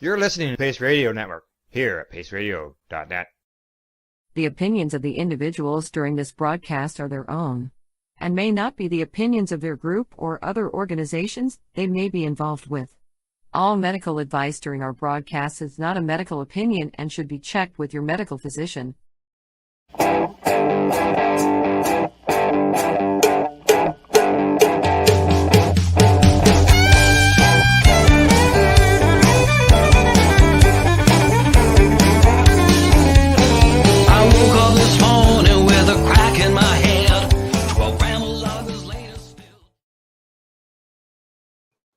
You're listening to Pace Radio Network here at paceradio.net. The opinions of the individuals during this broadcast are their own, and may not be the opinions of their group or other organizations they may be involved with. All medical advice during our broadcast is not a medical opinion and should be checked with your medical physician.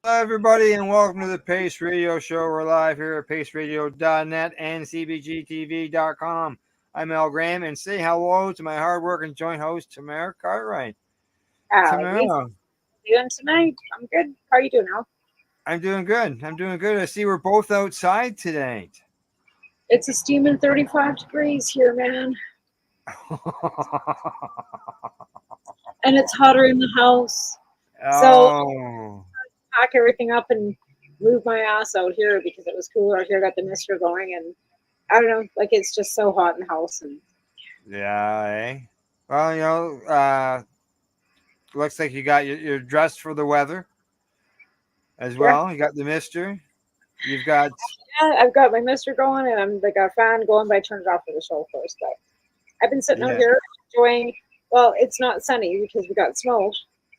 Hello, everybody, and welcome to the Pace Radio Show. We're live here at paceradio.net and cbgtv.com. I'm Al Graham, and say hello to my hard-working joint host, Tamara Cartwright. Tamara, how you doing tonight? I'm good. How are you doing, Al? I'm doing good. I see we're both outside today. It's a steaming 35 degrees here, man. And it's hotter in the house. So pack everything up and move my ass out here because it was cooler out here. Got the mister going, and I don't know, like it's just so hot in the house. And well, looks like you're dressed for the weather as well. You got the mister. You've got I've got my mister going, and I'm like a fan going, but I turned it off for the show first. But I've been sitting out here enjoying. Well, it's not sunny because we got snow,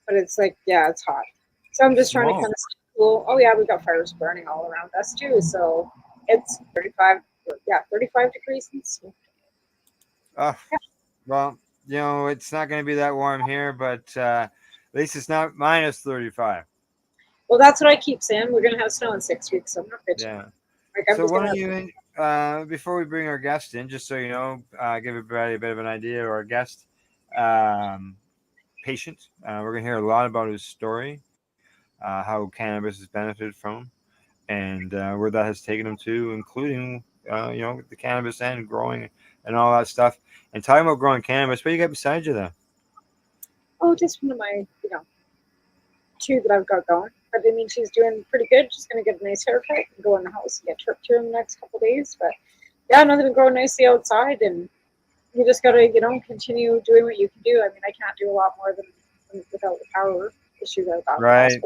but it's like it's hot. So I'm just trying to kind of stay cool. Oh yeah, we've got fires burning all around us too. So it's 35 degrees. Well, it's not going to be that warm here, but at least it's not minus 35. Well, that's what I keep saying. We're going to have snow in 6 weeks, so I'm not bitching. Yeah. So why don't you, before we bring our guest in, just so you know, give everybody a bit of an idea of our guest patient. We're going to hear a lot about his story. How cannabis has benefited from him, and where that has taken him to, including the cannabis and growing and all that stuff. And talking about growing cannabis, what do you got beside you there? Oh, just one of my two that I've got going. But I mean, she's doing pretty good. She's going to get a nice haircut and go in the house and get tripped to in the next couple of days. But yeah, nothing growing nicely outside, and you just got to continue doing what you can do. I mean, I can't do a lot more than without the power issue that I've got. Right.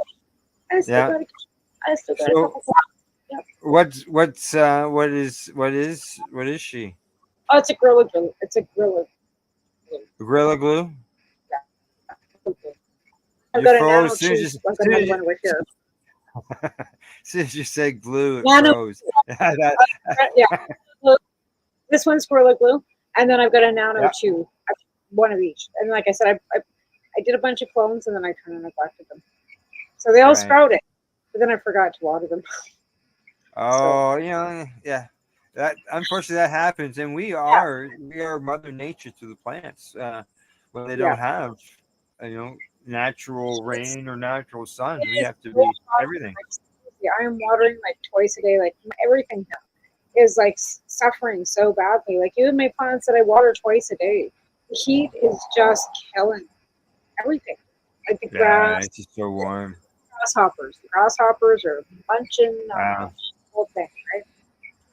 I still got a couple. Yep. What is she? Oh, it's a Gorilla Glue. It's a Gorilla Glue. Gorilla Glue? Yeah. I've got a nano soon as you say glue, it froze. This one's Gorilla Glue, and then I've got a nano chew, one of each. And like I said, I did a bunch of clones, and then I kind of neglected them. So they all sprouted, but then I forgot to water them. Oh, that unfortunately that happens, and we are Mother Nature to the plants when they don't have natural rain or natural sun. We have to be everything. Yeah, I am watering like twice a day. Like everything is like suffering so badly. Like even my plants that I water twice a day, the heat is just killing everything. Like the grass. It's just so warm. The grasshoppers are munching the whole thing,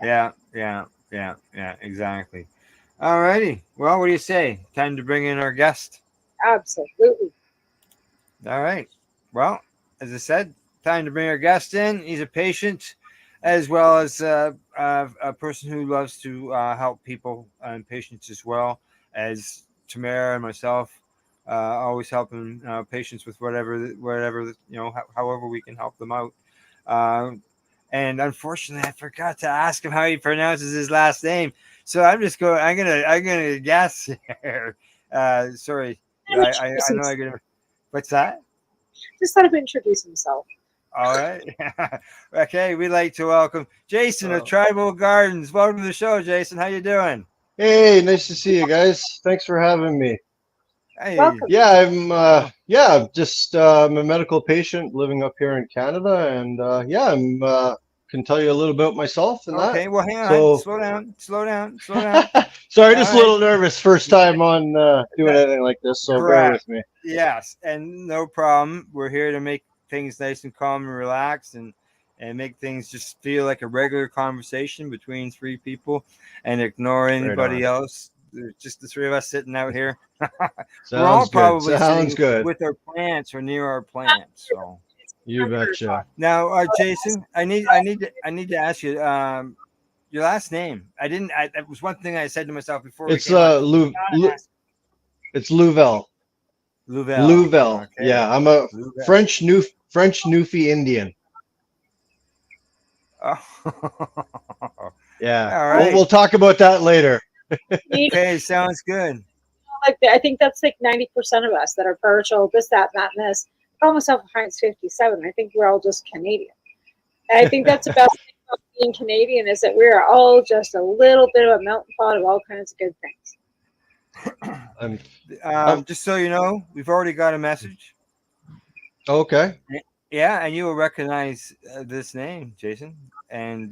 right? Yeah, exactly. All righty. Well, what do you say? Time to bring in our guest. Absolutely. All right. Well, as I said, time to bring our guest in. He's a patient as well as a person who loves to help people and patients as well as Tamara and myself. Always helping patients with whatever however we can help them out. And unfortunately, I forgot to ask him how he pronounces his last name, so I'm gonna guess here. Sorry, I know I'm gonna. What's that? Just let him introduce himself. All right. Okay, we'd like to welcome Jason of Tribal Gardens. Welcome to the show, Jason. How you doing? Hey, nice to see you guys. Thanks for having me. Hey. Welcome. Yeah, I'm just I'm a medical patient living up here in Canada, and can tell you a little about myself and okay, that. well, hang on. Slow down. Sorry, just a little nervous. First time on doing anything like this, so bear with me. Yes, and no problem. We're here to make things nice and calm and relaxed, and and make things just feel like a regular conversation between three people and ignore Right anybody on. else. There's just the three of us sitting out here. We're all Sounds good. probably Sounds sitting good. with our plants or near our plants. So You betcha. now, Jason, I need to ask you your last name. I didn't. That was one thing I said to myself before we It's came on. it's Louvelle. Louvelle. Louvelle. Okay. Yeah, I'm a Louvelle. French Newfie Indian. Oh. Yeah. All We'll right. we'll talk about that later. Okay, sounds good. Like I think that's like 90% of us that are partial, this, that, and that, and this. I call myself a Heinz 57. I think we're all just Canadian. And I think that's the best thing about being Canadian is that we're all just a little bit of a melting pot of all kinds of good things. Just so you know, we've already got a message. Okay. Yeah, and you will recognize this name, Jason. And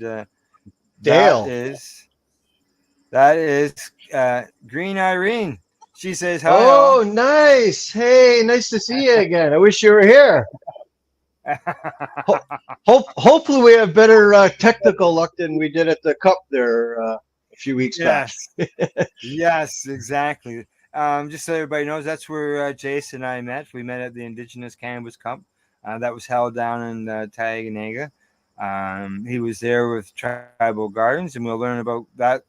Dale. that is Green Irene. She says hi. Oh, nice. Hey, nice to see you again. I wish you were here. Hopefully we have better technical luck than we did at the Cup there a few weeks back. Yes, exactly. Just so everybody knows, that's where Jason and I met. We met at the Indigenous Cannabis Cup that was held down in Taginaga. He was there with Tribal Gardens, and we'll learn about that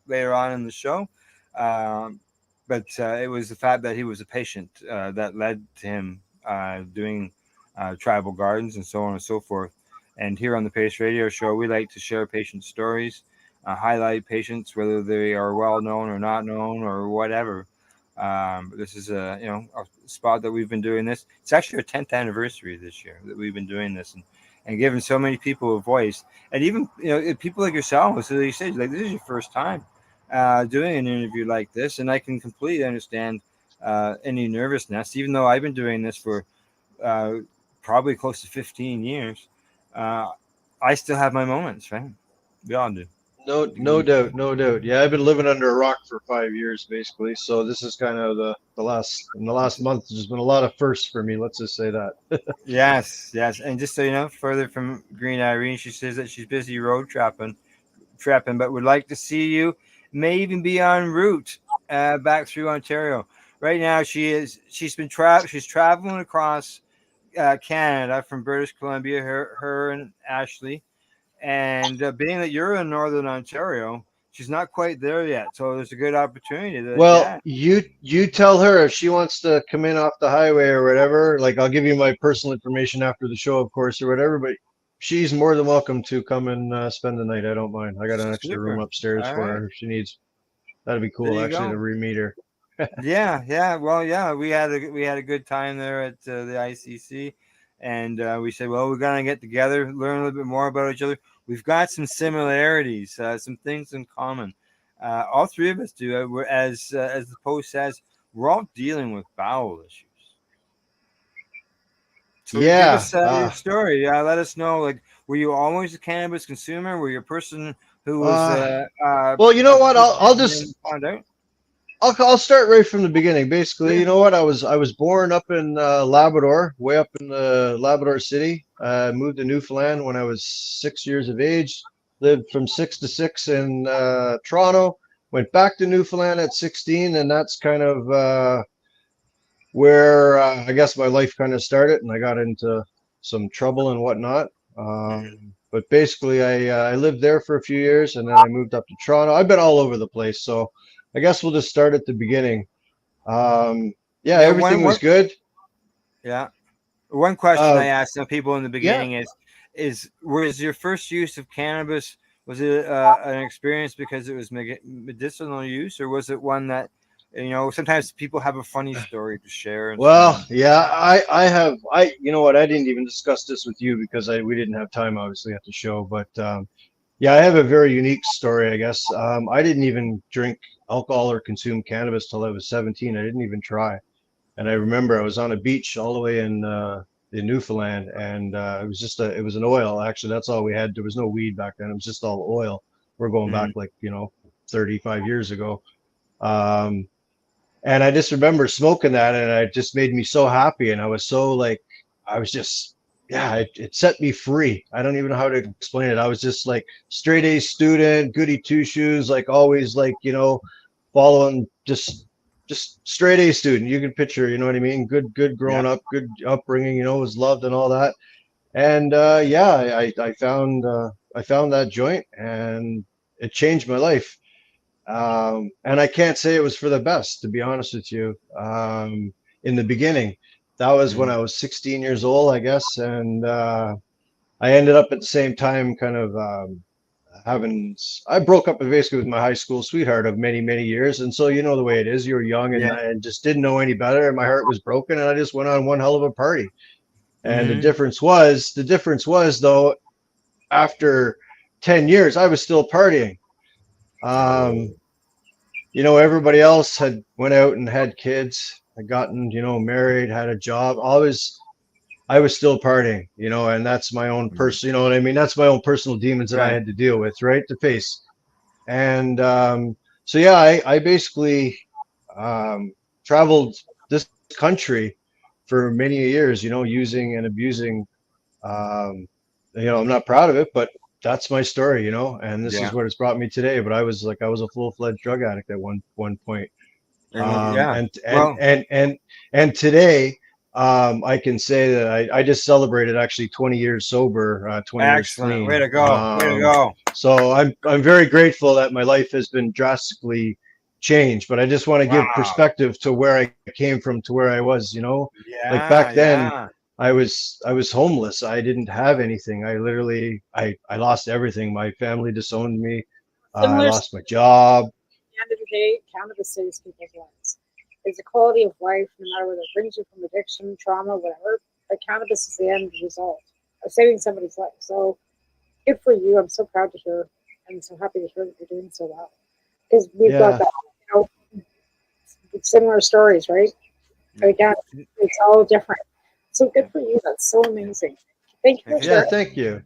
later on in the show. But it was the fact that he was a patient that led to him doing Tribal Gardens and so on and so forth. And here on the Pace Radio Show, we like to share patient stories, highlight patients, whether they are well known or not known or whatever. This is a spot that we've been doing this. It's actually our 10th anniversary this year that we've been doing this and giving so many people a voice. And even people like yourselves, so you said like this is your first time doing an interview like this, and I can completely understand any nervousness, even though I've been doing this for probably close to 15 years. I still have my moments, right? We all do. No doubt, no doubt. Yeah, I've been living under a rock for 5 years basically. So this is kind of the last month. There's been a lot of firsts for me. Let's just say that. Yes. And just so you know, further from Green Irene, she says that she's busy road trapping, but would like to see you. May even be en route back through Ontario. Right now, she's traveling across Canada from British Columbia. Her and Ashley. And being that you're in Northern Ontario, she's not quite there yet. So there's a good opportunity. You tell her if she wants to come in off the highway or whatever. Like I'll give you my personal information after the show, of course, or whatever. But she's more than welcome to come and spend the night. I don't mind. I got an extra room upstairs for her if she needs. That'd be cool actually to re-meet her. Yeah. Well, yeah, we had a good time there at the ICC. And we said, well, we're going to get together, learn a little bit more about each other. We've got some similarities, some things in common. All three of us do. As the post says, we're all dealing with bowel issues. So give us your story. Let us know. Like, were you always a cannabis consumer? Were you a person who was? Well, you know what? I'll just find out. I'll start right from the beginning. Basically, you know what? I was born up in Labrador, way up in the Labrador City. Moved to Newfoundland when I was 6 years of age. Lived from 6 to 6 in Toronto. Went back to Newfoundland at 16, and that's kind of where I guess my life kind of started, and I got into some trouble and whatnot. But basically, I lived there for a few years, and then I moved up to Toronto. I've been all over the place, so I guess we'll just start at the beginning. Everything was good. Yeah. One question I asked some people in the beginning is was your first use of cannabis, was it an experience because it was medicinal use, or was it one that, sometimes people have a funny story to share? Well, yeah, I you know what, I didn't even discuss this with you because we didn't have time obviously at the show, but I have a very unique story, I guess. I didn't even drink alcohol or consume cannabis till I was 17. I didn't even try. And I remember I was on a beach all the way in Newfoundland, and it was an oil. Actually, that's all we had. There was no weed back then. It was just all oil. We're going back 35 years ago. And I just remember smoking that, and it just made me so happy. And I was so I was just yeah, it set me free. I don't even know how to explain it. I was just like straight A student, goody two shoes, like always, like, following just straight A student. You can picture, you know what I mean? Good Yeah. growing up, good upbringing, was loved and all that. And yeah, I found that joint, and it changed my life. And I can't say it was for the best, to be honest with you. In the beginning, that was when Mhm. I was 16 years old, I guess, and I ended up at the same time kind of having. I broke up basically with my high school sweetheart of many years, and so you know the way it is. You're young and, Yeah. and just didn't know any better, and my heart was broken, and I just went on one hell of a party. And Hmm. the difference was though, after 10 years, I was still partying. Um, everybody else had went out and had kids, had gotten, married, had a job. I was still partying, and that's my own person, you know what I mean? That's my own personal demons that I Right. had to deal with, right? To face. And so, yeah, I basically traveled this country for many years, using and abusing. Um, I'm not proud of it, but that's my story, and this is Yeah. what it's brought me today. But I was a full-fledged drug addict at one point. Yeah. And Well, today, I can say that I just celebrated actually 20 years sober, 20 years excellent. Way clean. to go. Way to go. So I'm very grateful that my life has been drastically changed. But I just want to give Wow. perspective to where I came from to where I was. Like Yeah. back then, Yeah. I was homeless. I didn't have anything. I literally I lost everything. My family disowned me. I Similar lost my job. the end of the day, cannabis saves people's lives. It's a quality of life, no matter whether it brings you from addiction, trauma, whatever. But cannabis is the end result of saving somebody's life. So good for you. I'm so proud to hear. I'm so happy to hear that you're doing so well. Because we've got Yeah. that, similar stories, right? But again, it's all different. So good for you. That's so amazing. Thank you for Okay. Yeah, sharing. thank you.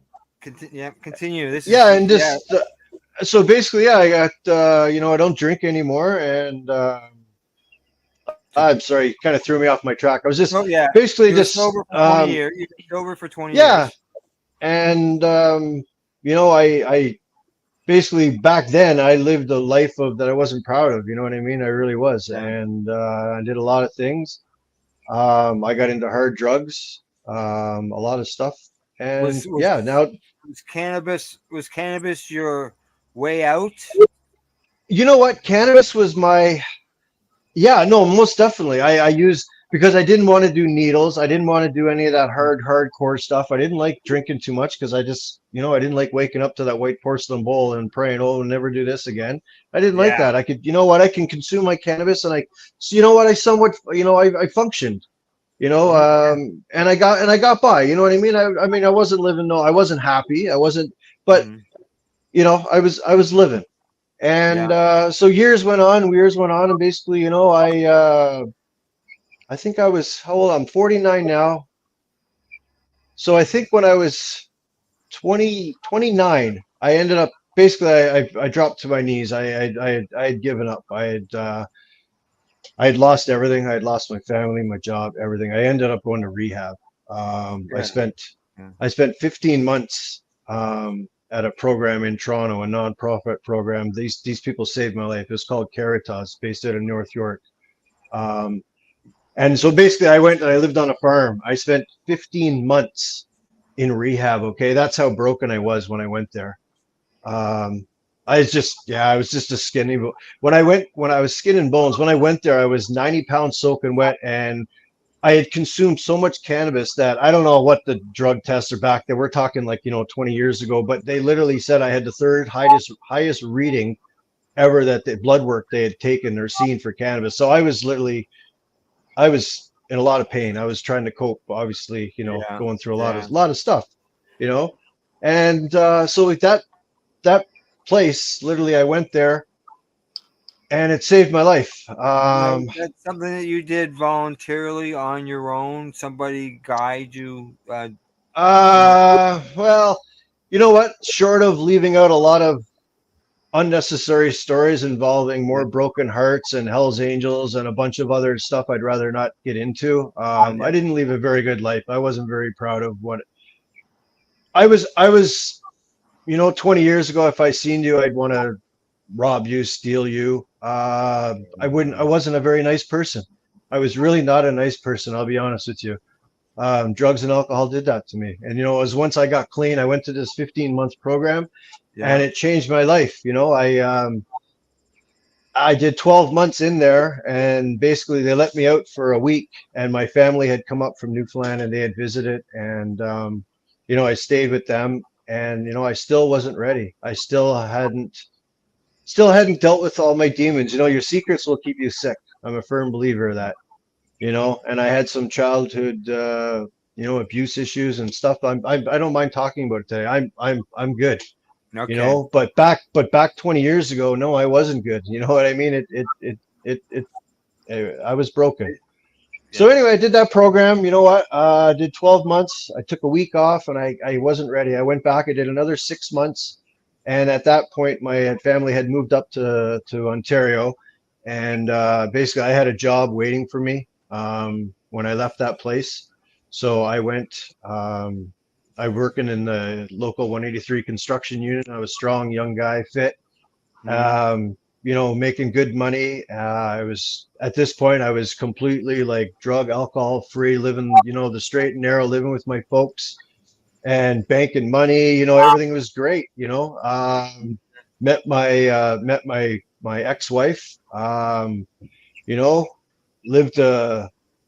Yeah. Continue. This is Yeah, and yeah. just so basically, yeah, I got I don't drink anymore, and So, I'm sorry, you kind of threw me off my track. I was just oh yeah. basically You were just sober for 20 years. You were sober for 20 yeah, years. and I basically back then I lived a life of that I wasn't proud of. You know what I mean? I really was, Yeah. and I did a lot of things. I got into hard drugs, a lot of stuff, and Was yeah, was now was cannabis your way out? you know what? Cannabis was my Yeah, no, most definitely. I used because I didn't want to do needles. I didn't want to do any of that hardcore stuff. I didn't like drinking too much because I just, I didn't like waking up to that white porcelain bowl and praying, oh, I'll never do this again. I didn't like Yeah. that. I could, you know what, I can consume my cannabis and so you know what, I somewhat, I functioned, Mhm. and I got by. You know what I mean? I mean, I wasn't living. No, I wasn't happy. I wasn't, but Mhm. I was living. And Yeah. so years went on, and basically, I think I was how old? I'm 49 now. So I think when I was 29, I ended up basically I dropped to my knees. I had given up. I had lost everything. I had lost my family, my job, everything. I ended up going to rehab. Um, I Yeah. spent Yeah. I spent 15 months at a program in Toronto, a nonprofit program. These people saved my life. It was called Caritas, based out of North York. Um, And so basically, I went and I lived on a farm. I spent 15 months in rehab. Okay, that's how broken I was when I went there. Um, I was just a skinny. When I was skin and bones, when I went there, I was 90 pounds soaking wet, and I had consumed so much cannabis that I don't know what the drug tests are back there. We're talking like 20 years ago, but they literally said I had the third highest reading ever that the blood work they had taken or seen for cannabis. So I was in a lot of pain. I was trying to cope, obviously, Yeah. going through a lot Yeah. of stuff, you know. And so like that place, literally, I went there, and it saved my life. Now, that's something that you did voluntarily on your own. Somebody guide you. Well, you know what? Short of leaving out a lot of unnecessary stories involving more broken hearts and Hell's Angels and a bunch of other stuff I'd rather not get into. I Yeah. didn't live a very good life. I wasn't very proud of what. I was, 20 years ago, if I seen you, I'd want to rob you, steal you. I wasn't a very nice person. I was really not a nice person. I'll be honest with you. Drugs and alcohol did that to me. And, it was once I got clean, I went to this 15-month program and Yeah. it changed my life. I did 12 months in there and basically they let me out for a week and my family had come up from Newfoundland and they had visited and, I stayed with them and, I still wasn't ready. I still hadn't dealt with all my demons. Your secrets will keep you sick. I'm a firm believer of that, and I had some childhood, abuse issues and stuff. I don't mind talking about it today. I'm good. Okay. But back 20 years ago, no, I wasn't good. You know what I mean? I was broken. So Yeah. anyway, I did that program. You know what? I did 12 months. I took a week off and I wasn't ready. I went back. I did another 6 months. And at that point, my family had moved up to Ontario. And basically, I had a job waiting for me when I left that place. So I went, I working in the local 183 construction unit. I was a strong, young guy, fit. Mhm. Making good money. I was at this point, I was completely like drug, alcohol free, living, the straight and narrow, living with my folks and banking money. Everything was great. Met my ex-wife. You know, lived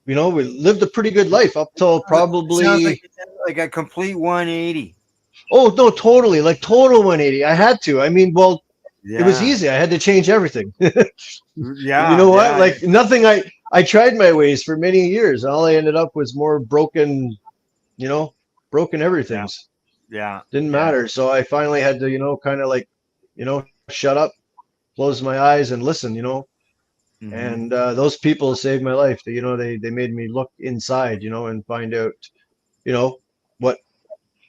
we lived a pretty good life up till Sounds like probably. you did like a complete 180. Oh no, totally, like total 180. I had to. I mean, well, it was Yeah. easy. I had to change everything. You Yeah. know what? Yeah. Like nothing. I tried my ways for many years. All I ended up was more broken. Broken Yeah. everything's. Yeah. Didn't Yeah. matter. So I finally had to, kind of like, shut up, close my eyes, and listen. Hmm. And those people saved my life. They made me look inside. And find out, you know, what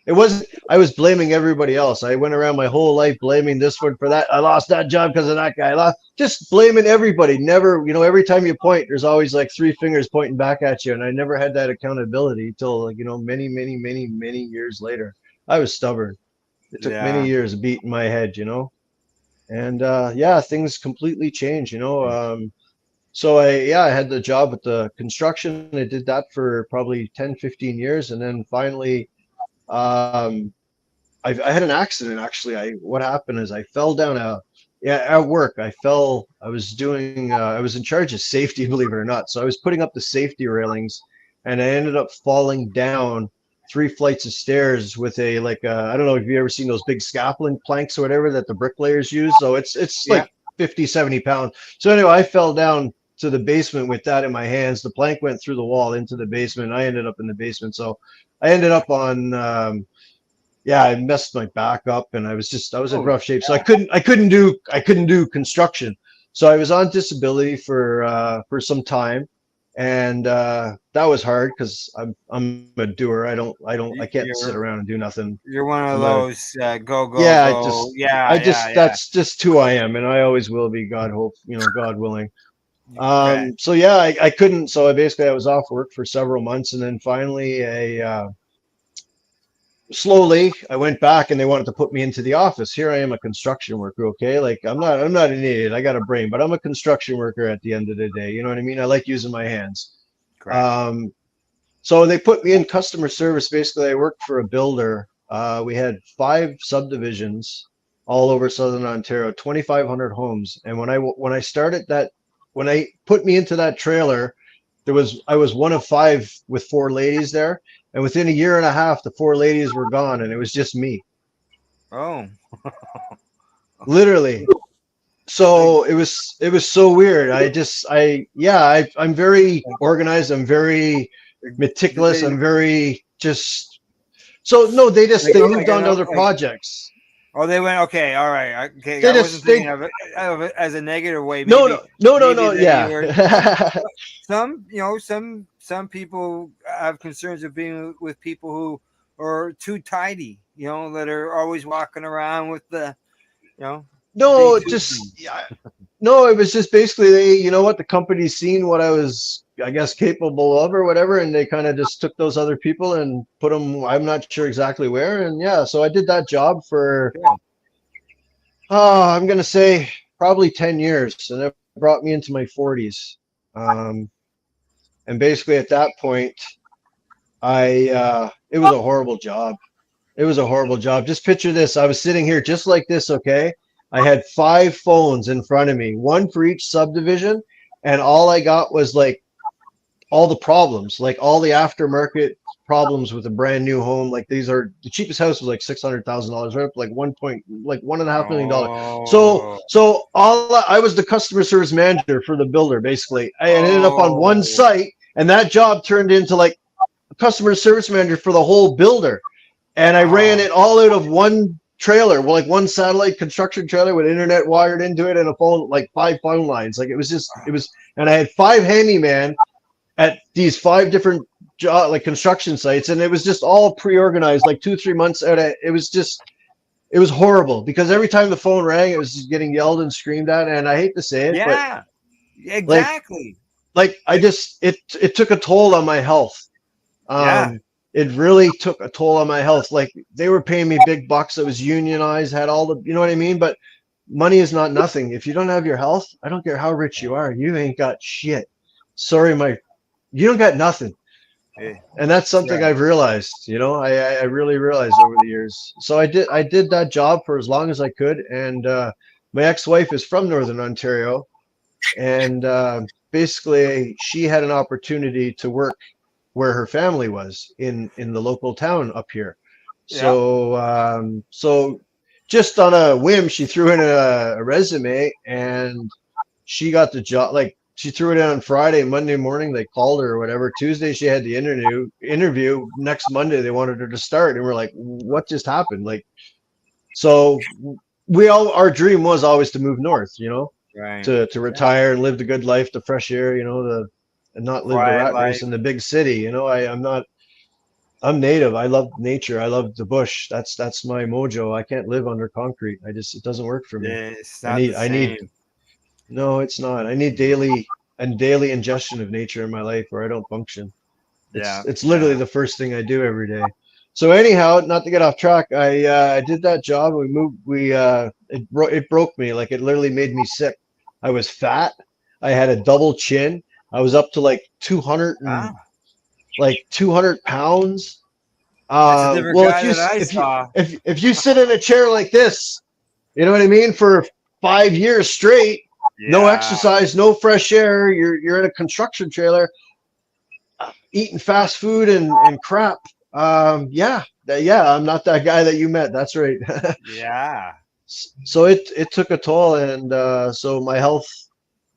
it wasn't. I was blaming everybody else. I went around my whole life blaming this one for that. I lost that job because of that guy. I lost, just blaming everybody. Never, every time you point, there's always like three fingers pointing back at you. And I never had that accountability till like, many, many, many, many years later. I was stubborn. It took many Yeah. years of beating my head. And yeah, things completely changed. So I had the job with the construction. I did that for probably 10, 15 years. And then finally, um, I had an accident actually. What happened is I fell down at work. I was in charge of safety, believe it or not. So I was putting up the safety railings and I ended up falling down 3 flights of stairs with I don't know if you've ever seen those big scaffolding planks or whatever that the bricklayers use. So it's Yeah. like 50, 70 pounds. So anyway, I fell down to the basement with that in my hands. The plank went through the wall into the basement. I ended up in the basement. So I ended up on yeah, I messed my back up and I was in Oh. rough shape. So I couldn't do construction. So I was on disability for some time. And that was hard because I'm a doer. I can't sit You're around and do nothing. one of I'm not a, those go go yeah, go. Yeah. Yeah. Yeah. that's just who I am and I always will be, God willing. Okay. So yeah, I couldn't. So I was off work for several months and then finally slowly I went back and they wanted to put me into the office. Here I am, a construction worker. Okay. Like I'm not an idiot. I got a brain, but I'm a construction worker at the end of the day. You know what I mean? I like using my hands. Correct. So they put me in customer service. Basically, I worked for a builder. We had 5 subdivisions all over Southern Ontario, 2,500 homes. And when I started that, when I put me into that trailer, I was one of 5 with 4 ladies there. And within a year and a half, the 4 ladies were gone, and it was just me, Oh. literally. Like, So it was so weird. I'm very organized. I'm very did meticulous. they I'm very just. So no, they like moved I on to know other like projects. oh they went okay, all right. Okay, They I wasn't just thinking they of it as a negative way. no Maybe no no no no that you yeah. were some people have concerns of being with people who are too tidy, that are always walking around with the you know No, big tube just things. yeah. No, it was just basically you know what, the company's seen what I was, I guess, capable of or whatever, and they kind of just took those other people and put them. I'm not sure exactly where, and yeah, so I did that job for Yeah. I'm gonna say probably 10 years, and it brought me into my 40s. And basically at that point, it was a horrible job. It was a horrible job. Just picture this. I was sitting here just like this, okay? I had 5 phones in front of me, one for each subdivision, and all I got was like all the problems, like all the aftermarket problems with a brand new home. Like these are the cheapest house was like $600,000, right up to like $1.5 million. So Oh. I was the customer service manager for the builder. Basically, I ended up on one Oh. site, and that job turned into like a customer service manager for the whole builder. And I ran Oh. it all out of one trailer, well, like one satellite construction trailer with internet wired into it and a phone, like 5 phone lines. Like it was, and I had 5 handyman at these 5 different like construction sites, and it was just all pre-organized, like 2 3 months out. It was just, it was horrible because every time the phone rang, it was just getting yelled and screamed at. And I hate to say it, but Yeah. like, Exactly. I just, it took a toll on my health. Yeah. It really took a toll on my health. Like they were paying me big bucks. I was unionized, had all the, you know what I mean? But money is not nothing. If you don't have your health, I don't care how rich you are, you ain't got shit. Sorry, you don't got nothing. Yeah. And that's something Right. I've realized, you know, I really realized over the years. So I did that job for as long as I could. And my ex-wife is from Northern Ontario. And basically she had an opportunity to work where her family was in the local town up here. Yeah. So just on a whim, she threw in a resume, and she got the job. Like she threw it in on Friday. Monday morning they called her or whatever. Tuesday she had the interview. Next Monday they wanted her to start, and we're like, what just happened? Like, so our dream was always to move north, you know, Right. to retire and live the good life, the fresh air, you know, and not live the Quiet rat race life. in the big city. You know, I'm native. I love nature. I love the bush. That's my mojo. I can't live under concrete. It doesn't work for me. It's not the I need, same. no, it's not. I need daily ingestion of nature in my life, or I don't function. Yeah. It's Yeah. literally the first thing I do every day. So anyhow, not to get off track, I did that job. We moved. It broke me. Like it literally made me sick. I was fat. I had a double chin. I was up to like 200 and Ah, like 200 pounds. that's a different Well, guy that I saw. if you sit in a chair like this, you know what I mean, for 5 years straight, no Yeah. exercise, no fresh air, you're in a construction trailer, eating fast food and crap. Yeah, I'm not that guy that you met. That's right. Yeah. So it took a toll, and so my health,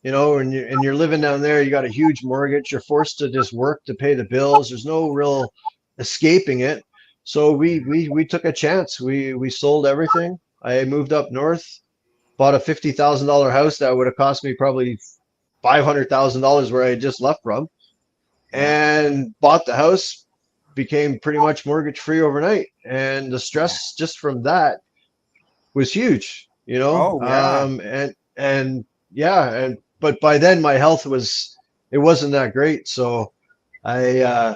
you know, and you're living down there, you got a huge mortgage, you're forced to just work to pay the bills. There's no real escaping it. So we took a chance. We sold everything. I moved up north, bought a $50,000 house that would have cost me probably $500,000 where I had just left from, Yeah. and bought the house, became pretty much mortgage free overnight. And the Yeah. stress just from that was huge, you know. Oh, yeah. And yeah, and but by then my health it wasn't that great. So I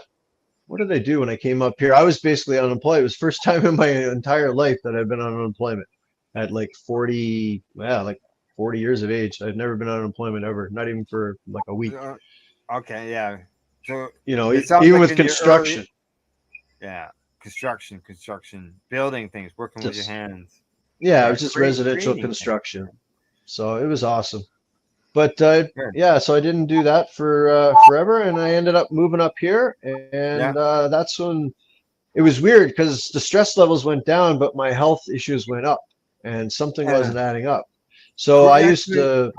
what did I do when I came up here? I was basically unemployed. It was the first time in my entire life that I've been on unemployment at like 40, yeah, like 40 years of age. I've never been on unemployment ever, not even for like a week. Uh, Okay. Yeah. So You know, it sounds even like with in your early. construction, Yeah. Construction, building things, working with your just hands. yeah, it Yeah. was just residential Creating things. construction. So it was awesome. But Good. yeah, so I didn't do that for forever, and I ended up moving up here, Yeah. and that's when it was weird because the stress levels went down, but my health issues went up, and something Yeah. wasn't adding up. So I used Actually,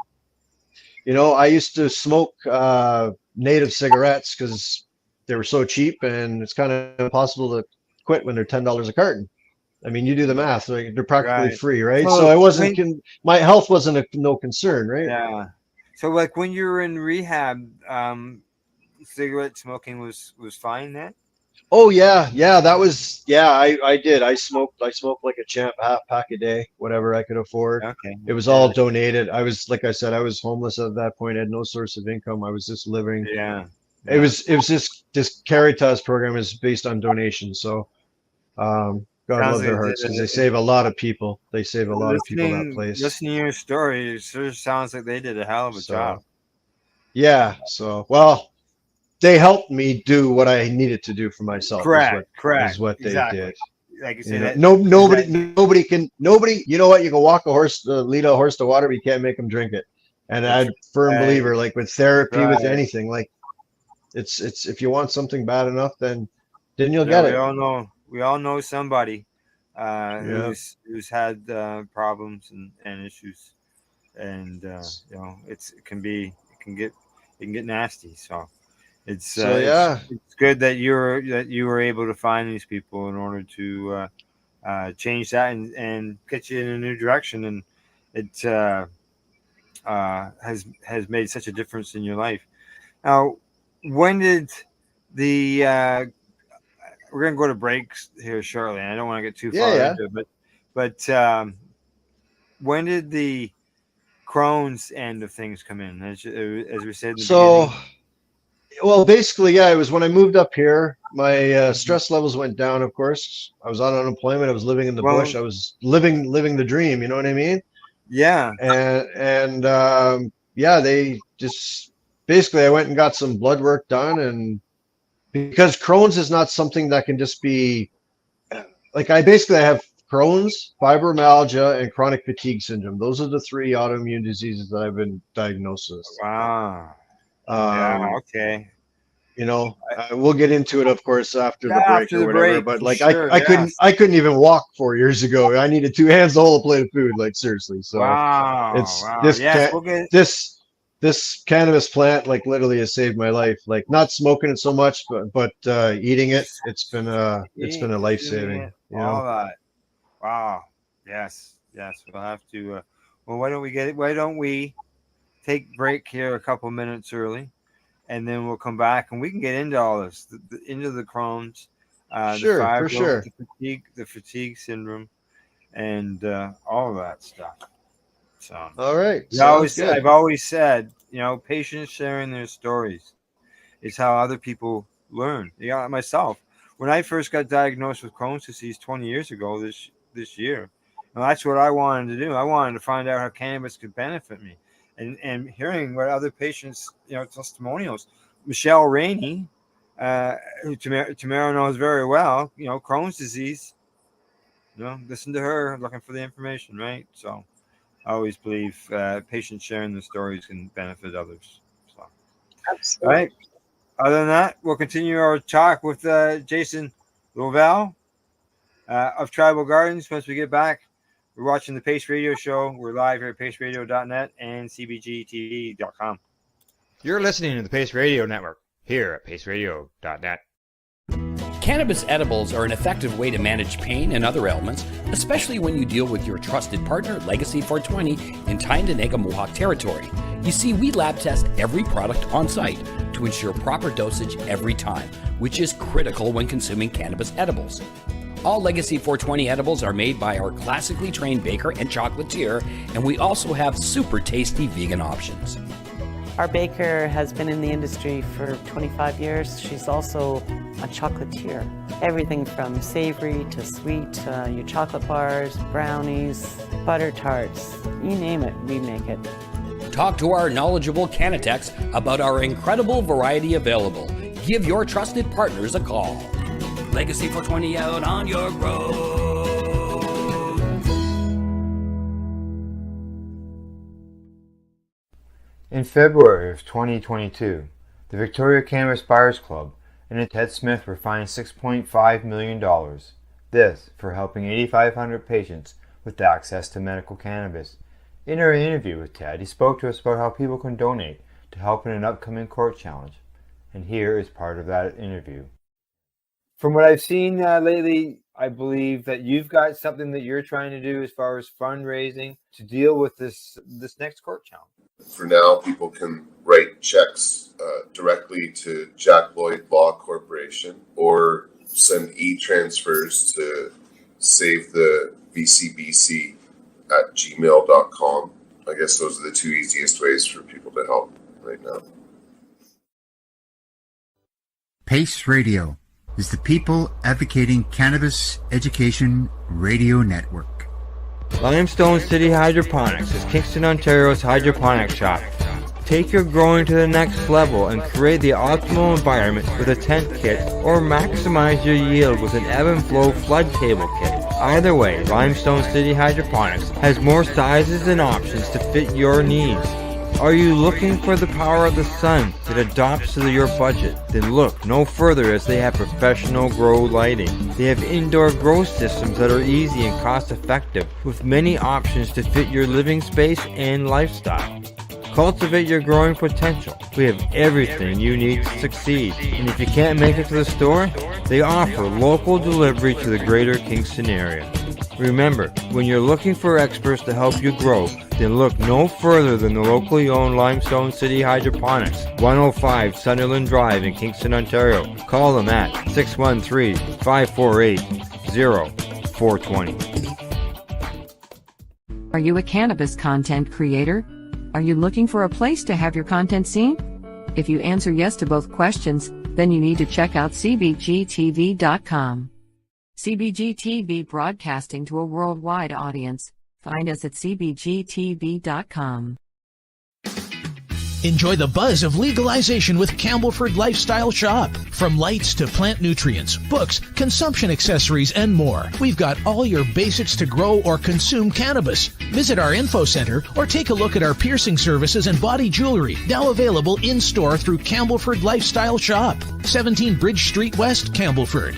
to, I used to smoke native cigarettes because they were so cheap, and it's kind of impossible to quit when they're $10 a carton. I mean, you do the math; like, they're practically right. free, right? So So I wasn't, when my health wasn't no concern, right? yeah. So like when you were in rehab, cigarette smoking was fine then? Oh yeah, I did. I smoked like a champ, half pack a day, whatever I could afford. Okay. It was all Yeah. donated. I was, like I said, I was homeless at that point. I had no source of income. I was just living. Yeah. It Yeah. was just this Caritas program is based on donations. So God Sounds love like their hearts because they save a lot of people. They save a lot of people that place. listening to your story, it sure sounds like they did a hell of a job. So yeah, so well, they helped me do what I needed to do for myself Correct. is Correct. what they Exactly. did. Like you You say know, that. no, Is that nobody. You know what? You can walk a horse, lead a horse to water, but you can't make them drink it. And that's I'm a firm right. believer, like with therapy, with Right. anything, like it's if you want something bad enough, then you'll Yeah, get we it. all know. We all know somebody Yeah. who's had problems and issues, and it can get nasty. So it's So yeah, it's good that you were able to find these people in order to change that and get you in a new direction, and it has made such a difference in your life. Now, when did the we're gonna go to breaks here shortly. And I don't want to get too yeah, far yeah. into it, but when did the Crohn's end of things come in? As we said in the So beginning. well, basically, yeah, it was when I moved up here. My stress levels went down. Of course, I was on unemployment. I was living in the bush. Well, I was living the dream. You know what I mean? yeah. And yeah, they just basically I went and got some blood work done, and because Crohn's is not something that can just be like I have Crohn's, fibromyalgia, and chronic fatigue syndrome. Those are the three autoimmune diseases that I've been diagnosed with. Wow. Yeah. Um, Okay. we'll get into it, of course, after the break After or the whatever. break, But for like sure. Yes. I couldn't even walk 4 years ago. I needed two hands to hold a plate of food, like seriously. So Wow. it's Wow. Yes. We'll get. this cannabis plant like literally has saved my life. Like not smoking it so much, but eating it, it's been a life Doing it, saving. You all know. that. Wow. Yes. Yes. We'll have to. Well, why don't we get it? Why don't we take break here a couple minutes early, and then we'll come back and we can get into all this, into the Crohn's, the Sure, for fibro, sure. the fatigue syndrome, and all of that stuff. So, All right, sounds good. I've always said, patients sharing their stories is how other people learn. Myself, when I first got diagnosed with Crohn's disease 20 years ago, this year, that's what I wanted to do. I wanted to find out how cannabis could benefit me, and hearing what other patients, testimonials. Michelle Rainey, who Tamara knows very well, Crohn's disease. Listen to her, looking for the information, right? So I always believe patients sharing their stories can benefit others. So, all Absolutely. right. Other than that, we'll continue our talk with Jason Louvelle of Tribal Gardens once we get back. We're watching the Pace Radio Show. We're live here at paceradio.net and cbgtv.com. You're listening to the Pace Radio Network here at paceradio.net. Cannabis edibles are an effective way to manage pain and other ailments, especially when you deal with your trusted partner, Legacy 420, in Tyendinaga Mohawk territory. You see, we lab test every product on site to ensure proper dosage every time, which is critical when consuming cannabis edibles. All Legacy 420 edibles are made by our classically trained baker and chocolatier, and we also have super tasty vegan options. Our baker has been in the industry for 25 years. She's also a chocolatier. Everything from savory to sweet, your chocolate bars, brownies, butter tarts, you name it, we make it. Talk to our knowledgeable Cannatex about our incredible variety available. Give your trusted partners a call. Legacy 420 out on your road. In February of 2022, the Victoria Cannabis Buyers Club and Ted Smith were fined $6.5 million. This for helping 8,500 patients with access to medical cannabis. In our interview with Ted, he spoke to us about how people can donate to help in an upcoming court challenge. And here is part of that interview. From what I've seen lately, I believe that you've got something that you're trying to do as far as fundraising to deal with this next court challenge. For now, people can write checks directly to Jack Lloyd Law Corporation or send e-transfers to save the VCBC at gmail.com. I guess those are the two easiest ways for people to help right now. PACE Radio is the People Advocating Cannabis Education Radio Network. Limestone City Hydroponics is Kingston, Ontario's hydroponic shop. Take your growing to the next level and create the optimal environment with a tent kit, or maximize your yield with an ebb and flow flood table kit. Either way, Limestone City Hydroponics has more sizes and options to fit your needs. Are you looking for the power of the sun that adapts to your budget? Then look no further, as they have professional grow lighting. They have indoor grow systems that are easy and cost effective, with many options to fit your living space and lifestyle. Cultivate your growing potential. We have everything you need to succeed. And if you can't make it to the store, they offer local delivery to the greater Kingston area. Remember, when you're looking for experts to help you grow, then look no further than the locally owned Limestone City Hydroponics, 105 Sunderland Drive in Kingston, Ontario. Call them at 613-548-0420. Are you a cannabis content creator? Are you looking for a place to have your content seen? If you answer yes to both questions, then you need to check out cbgtv.com. CBG TV, broadcasting to a worldwide audience. Find us at cbgtv.com. Enjoy the buzz of legalization with Campbellford Lifestyle Shop. From lights to plant nutrients, books, consumption accessories, and more, we've got all your basics to grow or consume cannabis. Visit our info center or take a look at our piercing services and body jewelry, now available in-store through Campbellford Lifestyle Shop, 17 Bridge Street West, Campbellford.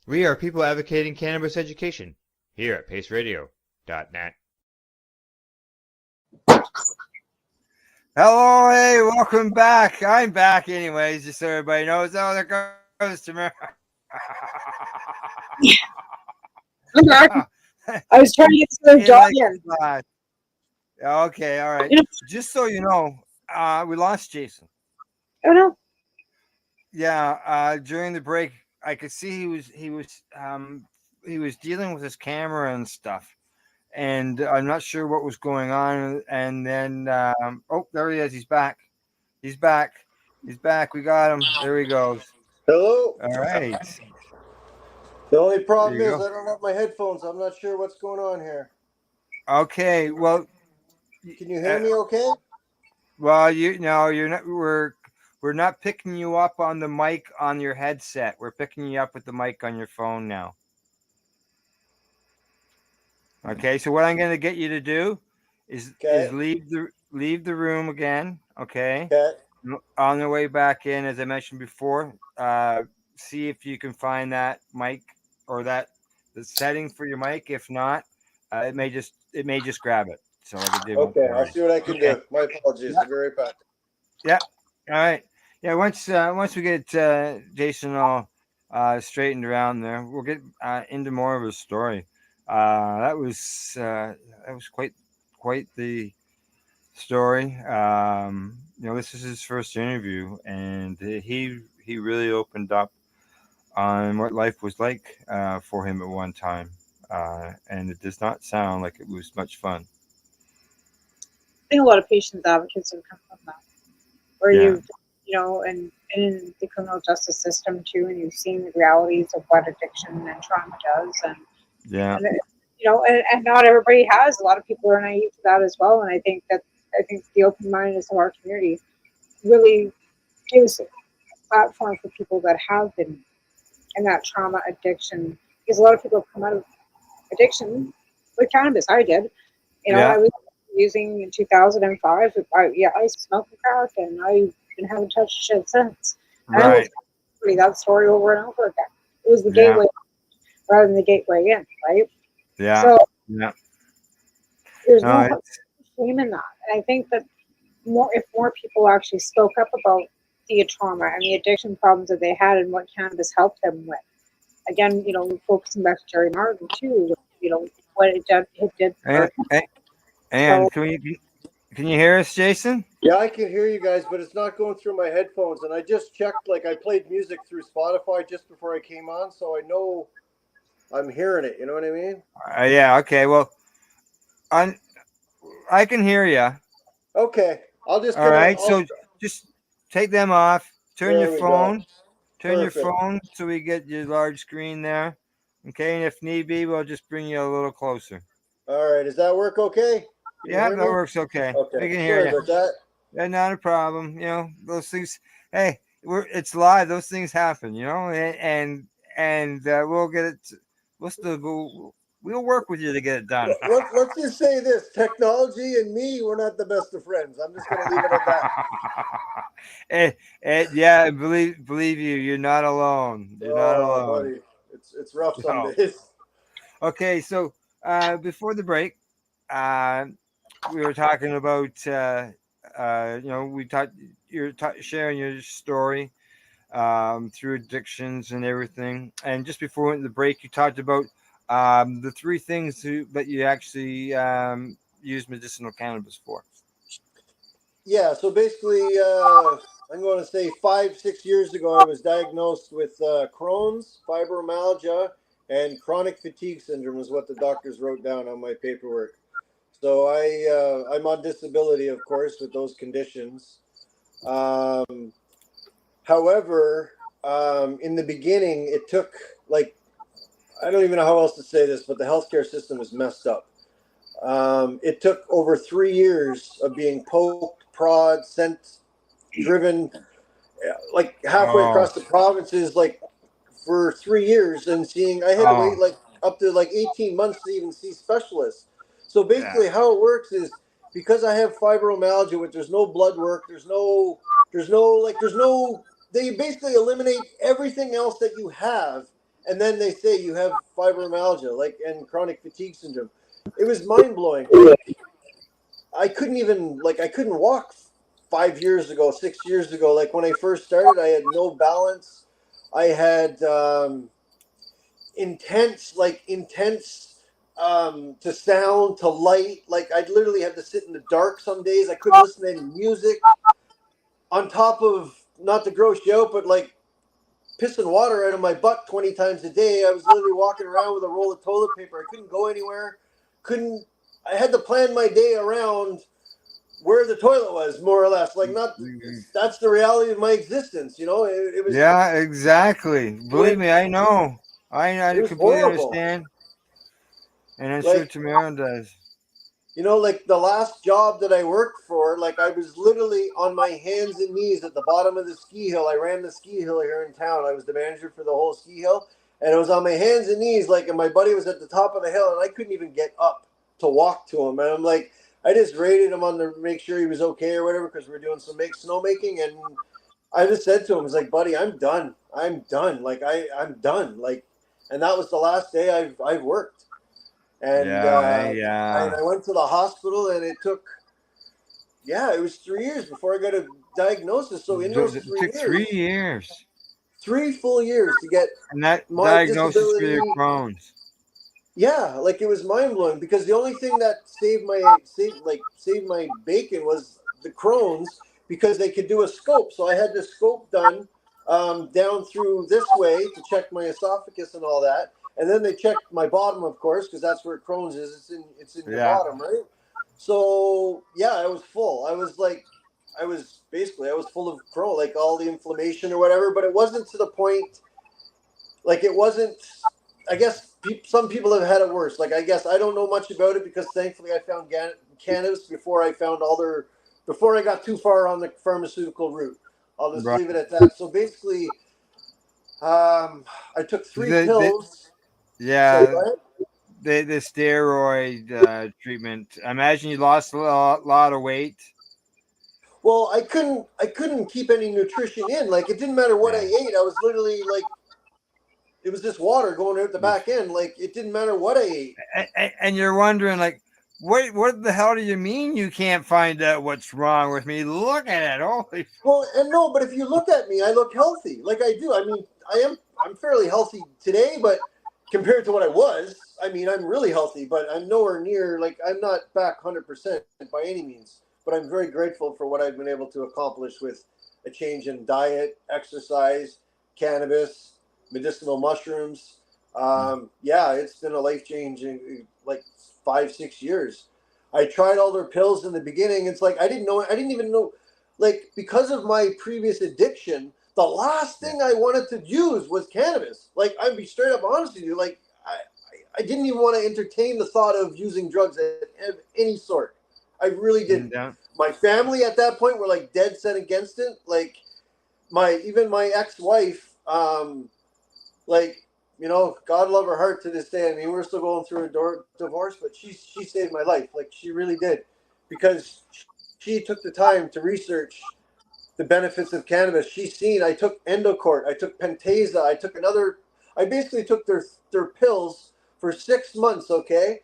We are people advocating cannabis education here at paceradio.net. Hello, hey, welcome back. I'm back anyways, just so everybody knows. Oh, there goes Tamara. I'm back. I was trying to get the dog in. Okay, all right. Just so you know, we lost Jason. Oh no. Yeah, during the break, I could see he was dealing with his camera and stuff, and I'm not sure what was going on. And then, oh, there he is. He's back. He's back. He's back. We got him. There he goes. Hello. All right. The only problem is go. I don't have my headphones. I'm not sure what's going on here. Okay. Well, can you hear me? Okay. Well, you're not. We're not picking you up on the mic on your headset. We're picking you up with the mic on your phone now. Okay, so what I'm going to get you to do is leave the room again. Okay. On the way back in, as I mentioned before, see if you can find that mic or the setting for your mic. If not, it may just grab it. So okay, I'll see what I can do. My apologies. Yeah. Very bad. Yeah. All right. Yeah. Once we get Jason all straightened around there, we'll get into more of his story. That was quite the story. This is his first interview, and he really opened up on what life was like for him at one time, and it does not sound like it was much fun. I think a lot of patients advocates have come from that, where and in the criminal justice system too, and you've seen the realities of what addiction and trauma does, and not everybody has. A lot of people are naive to that as well, and I think the open mindedness of our community really gives a platform for people that have been in that trauma addiction, because a lot of people have come out of addiction with cannabis. I did. I was using in 2005. I smoked crack, and I've been having touched shit since. And I was that story over and over again. It was the gateway rather than the gateway in, right? Yeah. So there's no shame in that. And I think that if more people actually spoke up about the trauma and the addiction problems that they had and what cannabis helped them with. Again, focusing back to Jerry Martin too, what it did. And So can you hear us, Jason? Yeah, I can hear you guys, but it's not going through my headphones. And I just checked, like I played music through Spotify just before I came on, so I know I'm hearing it. You know what I mean? Yeah. Okay. Well, I can hear you. Okay, I'll just All come on. right. So just take them off. Turn your There we go. phone. Turn your Perfect. phone so we get your large screen there. Okay. And if need be, we'll just bring you a little closer. All right, does that work okay? Can you Yeah, hear that me? works okay. We Okay, can hear sorry you. about that. Yeah, not a problem. You know, those things. Hey, it's live. Those things happen. You know, and we'll get it. We'll still go. We'll work with you to get it done. Let's just say this: technology and me, we're not the best of friends. I'm just going to leave it at that. Yeah, believe you, you're not alone. You're not Oh, alone. buddy, it's rough some No. days. Okay, so before the break, uh, we were talking about we talked. You're sharing your story through addictions and everything. And just before the break, you talked about the three things that you actually use medicinal cannabis for. Yeah, so basically, I'm going to say 5, 6 years ago, I was diagnosed with Crohn's, fibromyalgia, and chronic fatigue syndrome is what the doctors wrote down on my paperwork. So I'm on disability, of course, with those conditions. However, in the beginning, it took like, I don't even know how else to say this, but the healthcare system was messed up. It took over 3 years of being poked, prod, sent, driven, like halfway Oh, across the provinces, like for 3 years, and seeing I had to oh, wait like up to like 18 months to even see specialists. So yeah. basically, how it works is because I have fibromyalgia, which there's no blood work, there's no. They basically eliminate everything else that you have, and then they say you have fibromyalgia, like and chronic fatigue syndrome. It was mind blowing. I couldn't walk 5 years ago, 6 years ago. Like when I first started, I had no balance. I had intense to sound, to light. Like I'd literally have to sit in the dark some days. I couldn't listen to any music. On top of, not to gross you out, but like pissing water out of my butt 20 times a day. I was literally walking around with a roll of toilet paper. I couldn't go anywhere. I had to plan my day around where the toilet was, more or less. Like, not, that's the reality of my existence, you know? It was, Yeah, exactly. Believe me, I know. I it was completely horrible. understand, and I'm sure Like, Tamara does. you know, like the last job that I worked for, like I was literally on my hands and knees at the bottom of the ski hill. I ran the ski hill here in town. I was the manager for the whole ski hill, and I was on my hands and knees, like, and my buddy was at the top of the hill, and I couldn't even get up to walk to him. And I'm like, I just rated him on to make sure he was okay or whatever, because we're doing some snowmaking, and I just said to him, I was like, buddy, I'm done. I'm done. Like I'm done. Like, and that was the last day I've worked. And I went to the hospital, and it took, it was 3 years before I got a diagnosis. So in those It 3 took years, 3 years, 3 full years to get and that my diagnosis for disability. your Crohn's. Yeah, like it was mind blowing, because the only thing that saved my bacon was the Crohn's, because they could do a scope. So I had the scope done down through this way to check my esophagus and all that. And then they checked my bottom, of course, because that's where Crohn's is. It's in your bottom, right? So yeah, I was full. I was full of Crohn, like all the inflammation or whatever. But it wasn't to the point. Like it wasn't. I guess some people have had it worse. Like I guess I don't know much about it, because thankfully I found cannabis before I got too far on the pharmaceutical route. I'll just leave it at that. So basically, I took 3 pills. The steroid treatment. I imagine you lost a lot of weight. Well, I couldn't keep any nutrition in. Like it didn't matter what I ate. I was literally like, it was just water going out the back end. Like it didn't matter what I ate. And you're wondering, like, what the hell do you mean you can't find out what's wrong with me? Look at it. Holy. Well, and no, but if you look at me, I look healthy. Like I do. I mean, I'm fairly healthy today, but compared to what I was, I mean, I'm really healthy, but I'm nowhere near, like, I'm not back 100% by any means. But I'm very grateful for what I've been able to accomplish with a change in diet, exercise, cannabis, medicinal mushrooms. Yeah, it's been a life changing, like 5-6 years. I tried all their pills in the beginning. It's like I didn't even know, like, because of my previous addiction, the last thing I wanted to use was cannabis. Like, I'd be straight up honest with you. Like, I didn't even want to entertain the thought of using drugs of any sort. I really didn't. My family at that point were like dead set against it. Like, even my ex-wife, like, you know, God love her heart to this day. I mean, we're still going through a divorce, but she saved my life. Like, she really did, because she took the time to research the benefits of cannabis. She's seen. I took Endocort. I took Pentasa. I basically took their pills for 6 months. Okay,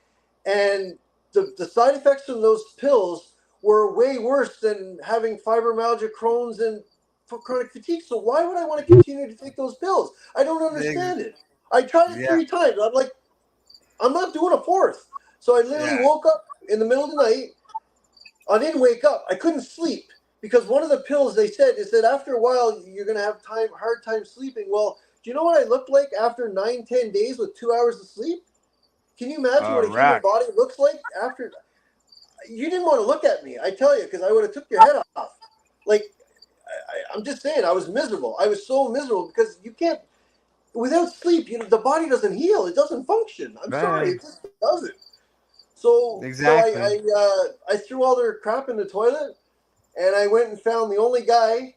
and the side effects from those pills were way worse than having fibromyalgia, Crohn's, and chronic fatigue. So why would I want to continue to take those pills? I don't understand it. I tried it 3 times. I'm like, I'm not doing a fourth. So I literally woke up in the middle of the night. I didn't wake up. I couldn't sleep because one of the pills they said after a while you're going to have hard time sleeping. Well, do you know what I looked like after 9-10 days with 2 hours of sleep? Can you imagine what a human body looks like after? You didn't want to look at me, I tell you, because I would have took your head off. Like, I'm just saying, I was miserable. I was so miserable because you can't. Without sleep, the body doesn't heal. It doesn't function. I'm sorry, it just doesn't. So, I threw all their crap in the toilet, and I went and found the only guy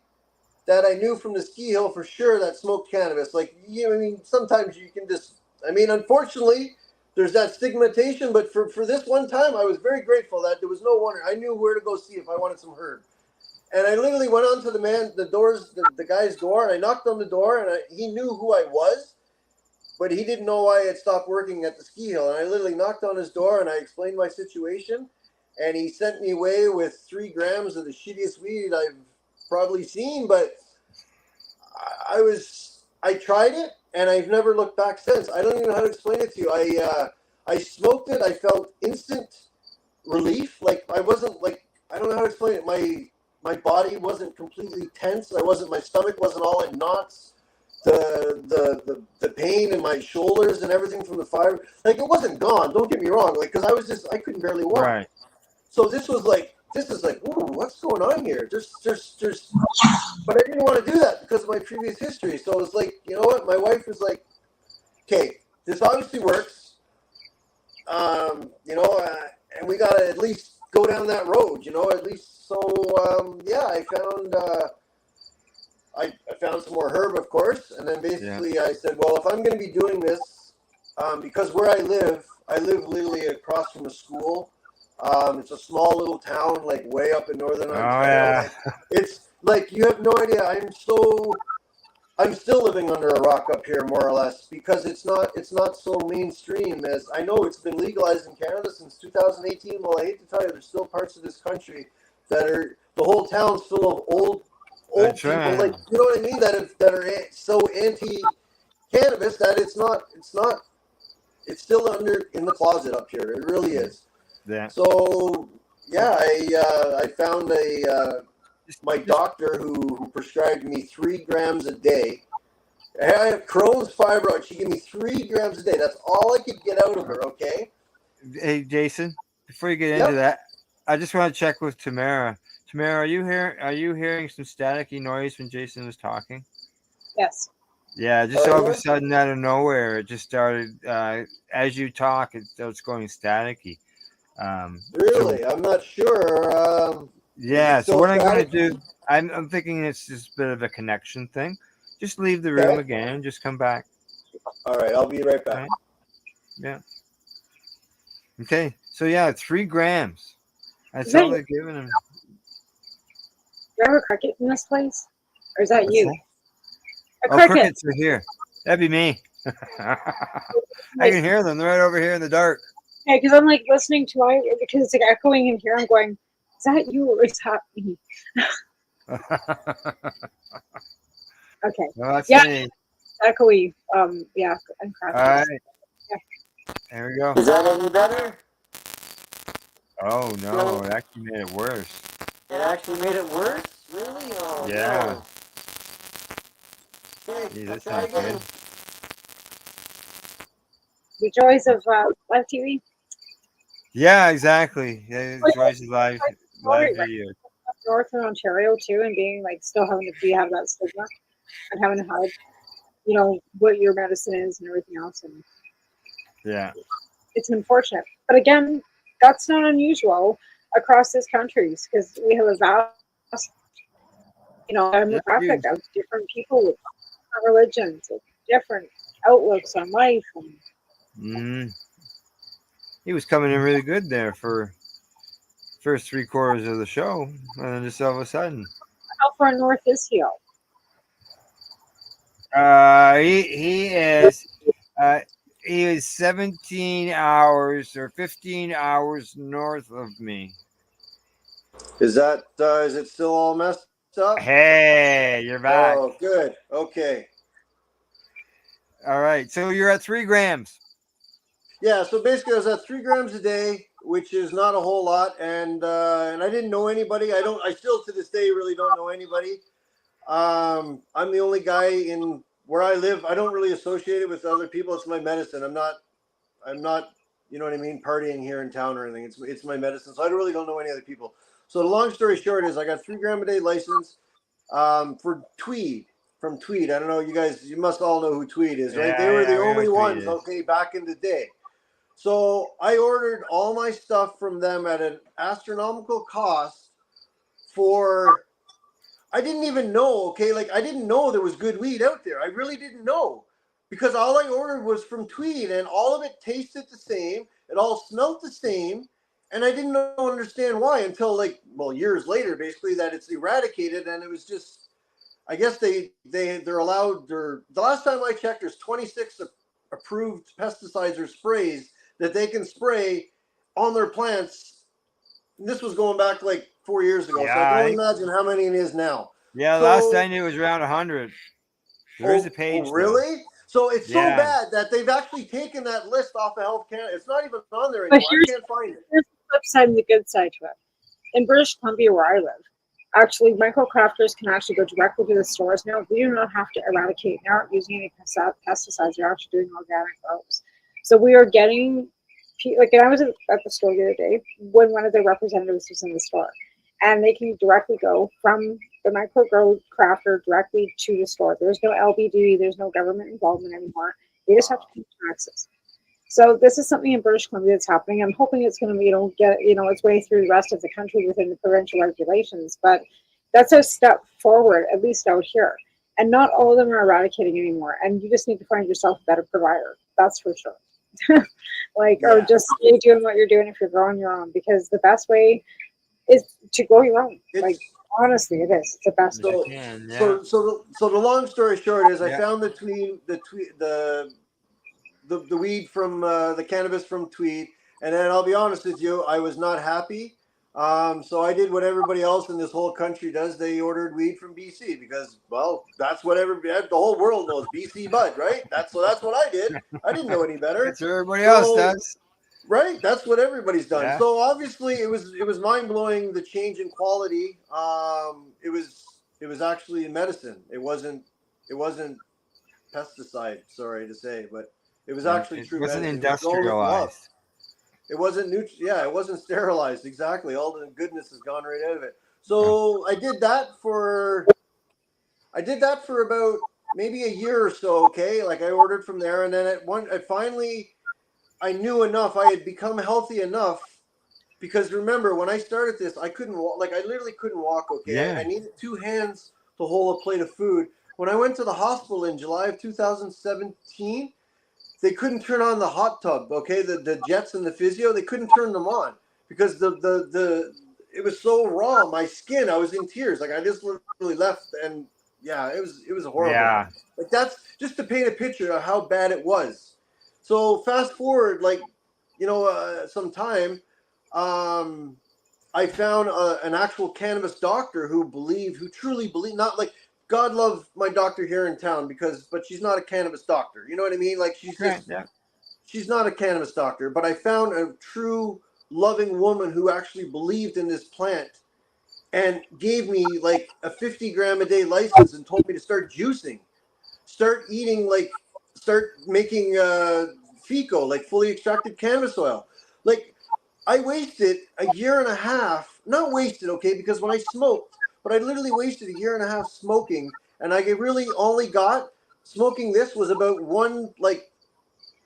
that I knew from the ski hill for sure that smoked cannabis. Like, I mean, sometimes you can just. I mean, unfortunately, there's that stigmatization. But for this one time, I was very grateful that there was no one. I knew where to go see if I wanted some herb. And I literally went on to the guy's door, and I knocked on the door, and he knew who I was, but he didn't know I had stopped working at the ski hill. And I literally knocked on his door, and I explained my situation, and he sent me away with 3 grams of the shittiest weed I've probably seen. But I tried it, and I've never looked back since. I don't even know how to explain it to you. I smoked it. I felt instant relief. Like, I wasn't like, I don't know how to explain it. My body wasn't completely tense. My stomach wasn't all in knots. The pain in my shoulders and everything from the fire, like, it wasn't gone. Don't get me wrong. Like, because I couldn't barely walk. Right. So this is like, ooh, what's going on here? But I didn't want to do that because of my previous history. So it was like, you know what? My wife was like, okay, this obviously works. You know, and we got to at least go down that road, you know, at least. So, I found some more herb, of course. And then basically I said, well, if I'm going to be doing this, because where I live literally across from a school. It's a small little town, like way up in northern Ontario. It's like, you have no idea. I'm still living under a rock up here, more or less, because it's not so mainstream as I know. It's been legalized in Canada since 2018. Well, I hate to tell you, there's still parts of this country that are, the whole town's full of old people, like, you know what I mean, that are so anti-cannabis that it's still in the closet up here. It really is. Yeah. So I found my doctor who prescribed me 3 grams a day. I have Crohn's fibroid. She gave me 3 grams a day. That's all I could get out of her. Okay. Hey, Jason, before you get into that, I just want to check with Tamara. Tamara, are you hearing some staticky noise when Jason was talking? Yes. Yeah, just all of a sudden, out of nowhere, it just started. As you talk, it starts going staticky. Really? I'm not sure. So what I'm going to do, I'm thinking it's just a bit of a connection thing. Just leave the room again and just come back. All right, I'll be right back. Okay. Yeah. Okay, so 3 grams. That's all they're giving him. Do you have a cricket in this place? Or is that you? Crickets are here. That'd be me. I can hear them. They're right over here in the dark. Yeah, because I'm like listening to because it's like echoing in here. I'm going, is that you or is that me? Okay. No, that's me. Echoey. I'm all right. There we go. Is that any better? Oh no, it actually made it worse. It actually made it worse? Really? Oh, Yeah. no. Okay, Gee, I'll that's try not again. good. The joys of live TV. Yeah, exactly. Yeah, Oh, Joyce's live Right, video. up north in Ontario too, and being like still having to have that stigma and having to hide, what your medicine is and everything else, and Yeah. it's unfortunate. But again, that's not unusual across this country because we have a vast, That's demographic huge. of different people with different religions, with different outlooks on life, and He was coming in really good there for first 3/4 of the show, and then just all of a sudden, how far north is he out? he is 17 hours or 15 hours north of me. Is it still all messed up? Hey, you're back. Oh, good. Okay. All right, so you're at 3 grams. Yeah, so basically I was at 3 grams a day, which is not a whole lot, and I didn't know anybody. I still to this day really don't know anybody. I'm the only guy in where I live. I don't really associate it with other people. It's my medicine. I'm not, you know what I mean, partying here in town or anything. It's my medicine. So I really don't know any other people. So the long story short is I got 3 gram a day license for Tweed. From Tweed. I don't know, you must all know who Tweed is, right? They were the only ones, okay, back in the day. So I ordered all my stuff from them at an astronomical cost for, I didn't even know, okay? Like, I didn't know there was good weed out there. I really didn't know. Because all I ordered was from Tweed, and all of it tasted the same. It all smelled the same. And I didn't understand why until, years later, basically, that it's eradicated. And it was just, I guess they're allowed, the last time I checked, there's 26 approved pesticides or sprays that they can spray on their plants. And this was going back 4 years ago. Yeah, So I can only imagine how many it is now. Yeah, So, last I knew it was around 100. There's a page. Really? Though. So it's so bad that they've actually taken that list off of Health Canada. It's not even on there anymore. I can't find it. Here's the flip side and the good side to it. In British Columbia, where I live, actually, microcrafters can actually go directly to the stores now. We do not have to eradicate. They aren't using any pesticides. They're actually doing organic grows. So we are getting, and I was at the store the other day when one of the representatives was in the store, and they can directly go from the micro grow crafter directly to the store. There's no LBD. There's no government involvement anymore. They just have to pay taxes. So this is something in British Columbia that's happening. I'm hoping it's going to, get its way through the rest of the country within the provincial regulations. But that's a step forward, at least out here. And not all of them are eradicating anymore. And you just need to find yourself a better provider. That's for sure. Or just stay doing what you're doing if you're growing your own. Because the best way is to grow your own. Honestly, it is. It's the best way. So the long story short is I found the weed from the cannabis from Tweed, and then I'll be honest with you, I was not happy. So I did what everybody else in this whole country does. They ordered weed from BC because, well, that's what the whole world knows. BC bud, right? That's what I did. I didn't know any better. That's what everybody else does. Right, that's what everybody's done. Yeah. So obviously, it was mind blowing, the change in quality. It was actually medicine. It wasn't pesticide. Sorry to say, but it was actually true. It wasn't medicine. industrialized. It wasn't it wasn't sterilized. Exactly, all the goodness has gone right out of it. So I did that for about maybe a year or so. Okay, I ordered from there, and then I knew enough. I had become healthy enough because remember when I started this, I couldn't walk. I literally couldn't walk. Okay, Yeah. I needed 2 hands to hold a plate of food. When I went to the hospital in July of 2017, they couldn't turn on the hot tub. Okay, the jets and the physio, they couldn't turn them on because it was so raw. My skin, I was in tears. I just literally left, and it was horrible. Yeah. That's just to paint a picture of how bad it was. So fast forward, some time, I found an actual cannabis doctor who truly believed, not God love my doctor here in town but she's not a cannabis doctor. You know what I mean? she's not a cannabis doctor, but I found a true loving woman who actually believed in this plant and gave me like a 50 gram a day license and told me to start juicing, start eating, like start making FICO, like fully extracted cannabis oil. Like I wasted a year and a half, not wasted, okay, because when I smoked, but I literally wasted a year and a half smoking, and I really only got smoking this was about one like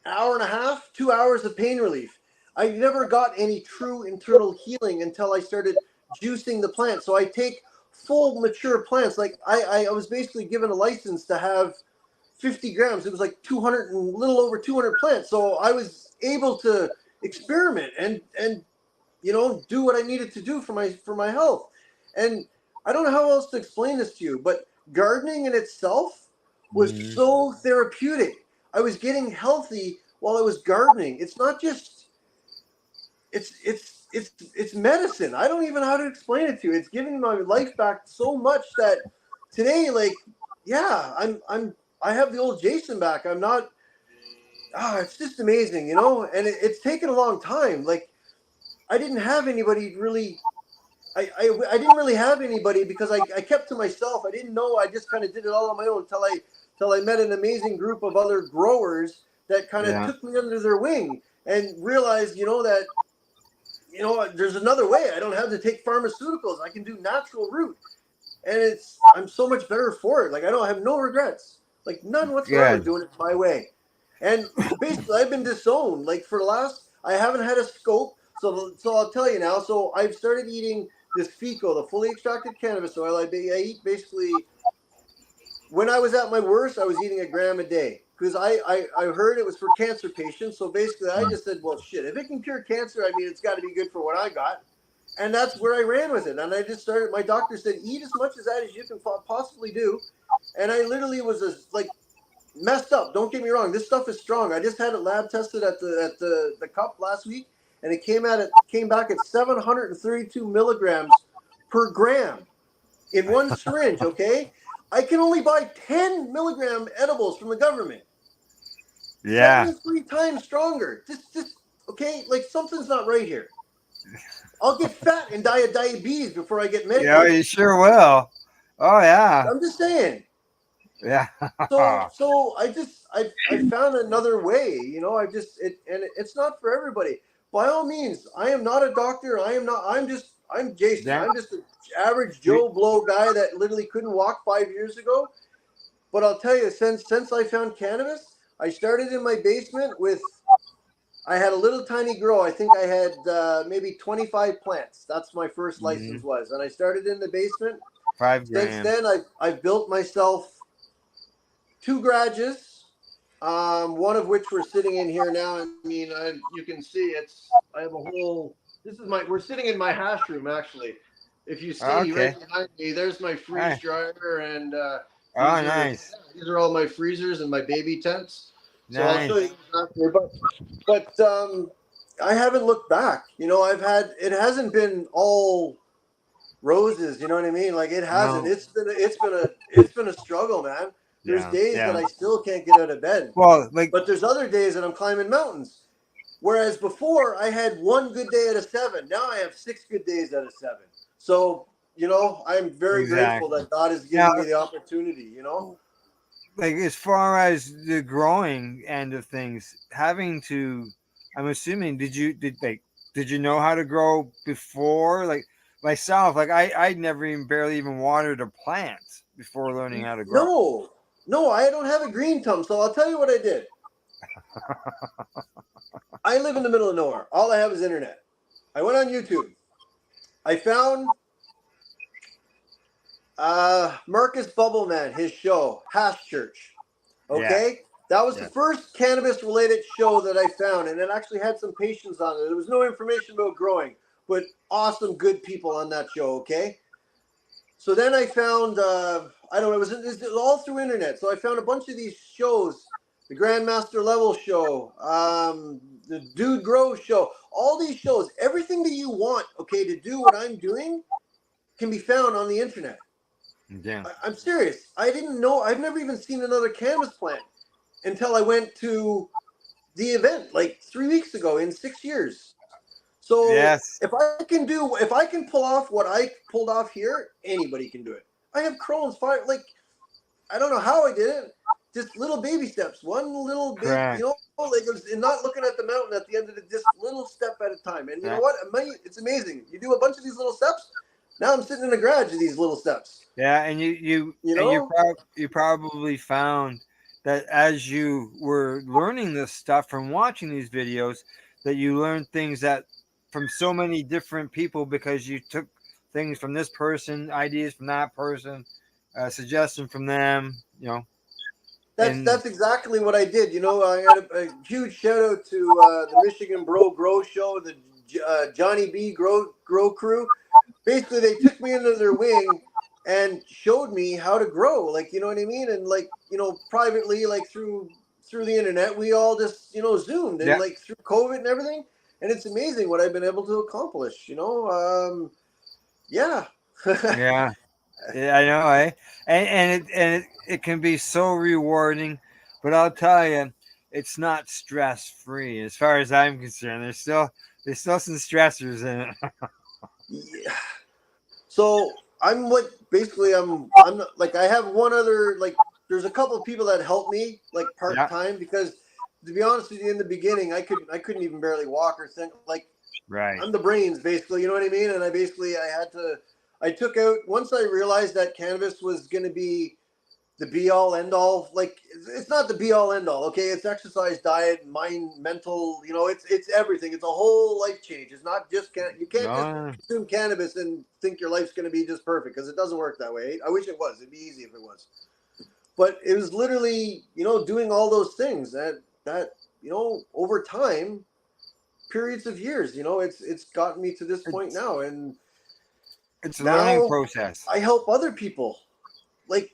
hour and a half, 2 hours of pain relief. I never got any true internal healing until I started juicing the plant. So I take full mature plants. Like I was basically given a license to have 50 grams. It was like 200 and a little over 200 plants. So I was able to experiment and you know, do what I needed to do for my health. And I don't know how else to explain this to you, but gardening in itself was so therapeutic. I was getting healthy while I was gardening. It's not just it's medicine. I don't even know how to explain it to you. It's giving my life back so much that today, like, yeah, I have the old Jason back. I'm not it's just amazing, you know, and it's taken a long time. Like I didn't have anybody really. I didn't really have anybody because I kept to myself. I didn't know. I just kind of did it all on my own until I met an amazing group of other growers that kind of took me under their wing and realized, you know, that, you know, there's another way. I don't have to take pharmaceuticals. I can do natural root. And I'm so much better for it. Like I don't have no regrets, like none whatsoever doing it my way. And basically I've been disowned. Like for the last, I haven't had a scope. So I'll tell you now. So I've started eating this FICO, the fully extracted cannabis oil. I eat basically, when I was at my worst, I was eating a gram a day because I heard it was for cancer patients. So basically I just said, well, shit, if it can cure cancer, I mean, it's got to be good for what I got. And that's where I ran with it. And I just started, my doctor said, eat as much of that as you can possibly do. And I literally was like messed up. Don't get me wrong. This stuff is strong. I just had it lab tested at the cup last week. And it came back at 732 milligrams per gram in one syringe, okay? I can only buy 10 milligram edibles from the government. Yeah. 73 times stronger. Just okay, like something's not right here. I'll get fat and die of diabetes before I get medicated. Yeah, you sure will. Oh yeah. I'm just saying. Yeah. So I found another way, you know. And it's not for everybody. By all means, I am not a doctor. I'm Jason. Yeah. I'm just an average Joe Blow guy that literally couldn't walk 5 years ago. But I'll tell you, since I found cannabis, I started in my basement I had a little tiny grow. I think I had maybe 25 plants. That's my first license was. And I started in the basement. 5 grams. Since then, I've built myself 2 garages. One of which we're sitting in here now. I mean, you can see I have a whole, we're sitting in my hash room actually. If you see right behind me, there's my freeze dryer and nice. These are all my freezers and my baby tents. So Nice. I'll show you after. But I haven't looked back. You know, it hasn't been all roses. You know what I mean? Like it hasn't. No. It's been a struggle, man. There's days that I still can't get out of bed. Well, but there's other days that I'm climbing mountains. Whereas before I had 1 good day out of 7. Now I have 6 good days out of 7. So, you know, I'm very grateful that God has given me the opportunity, you know? Like as far as the growing end of things, I'm assuming, did you know how to grow before? Like myself, like I'd never barely even watered a plant before learning how to grow. No, I don't have a green thumb, so I'll tell you what I did. I live in the middle of nowhere. All I have is internet. I went on YouTube. I found Marcus Bubbleman, his show, Hash Church. Okay? Yeah. That was the first cannabis-related show that I found, and it actually had some patients on it. There was no information about growing, but awesome, good people on that show, okay? So then I found, I don't know, it was all through internet. So I found a bunch of these shows, the Grandmaster Level show, the Dude Grow show, all these shows, everything that you want, okay, to do what I'm doing can be found on the internet. Yeah. I'm serious. I didn't know, I've never even seen another cannabis plant until I went to the event like 3 weeks ago in 6 years. So Yes. if I can pull off what I pulled off here, anybody can do it. I have Crohn's fire. Like, I don't know how I did it. Just little baby steps, one little big, Correct. you know, like and not looking at the mountain at the end of it, just little step at a time. And you know what? It's amazing. You do a bunch of these little steps. Now I'm sitting in the garage of these little steps. Yeah, and you probably found that as you were learning this stuff from watching these videos, that you learned things that from so many different people because you took things from this person, ideas from that person, suggestions from them, you know. That's exactly what I did. You know, I had a huge shout out to the Michigan Bro Grow Show, the Johnny B Grow Crew. Basically, they took me under their wing and showed me how to grow. Like, you know what I mean? And like, you know, privately, like through the internet, we all just, you know, Zoomed and like through COVID and everything. And it's amazing what I've been able to accomplish. You know, yeah. Yeah, I know, eh? And it can be so rewarding, but I'll tell you, it's not stress free as far as I'm concerned. There's still some stressors in it. Yeah. So I'm like, basically, I'm not, like, I have one other, like, there's a couple of people that help me like part time because, to be honest with you, in the beginning, I couldn't even barely walk or think. Like, I'm the brains, basically. You know what I mean? And I took out, once I realized that cannabis was going to be the be all end all. Like, it's not the be all end all. Okay, it's exercise, diet, mind, mental. You know, it's everything. It's a whole life change. It's not just you can't just consume cannabis and think your life's going to be just perfect, because it doesn't work that way. I wish it was. It'd be easy if it was. But it was literally, you know, doing all those things that you know, over time, periods of years, you know, it's gotten me to this point now, and it's a learning process. I help other people. Like,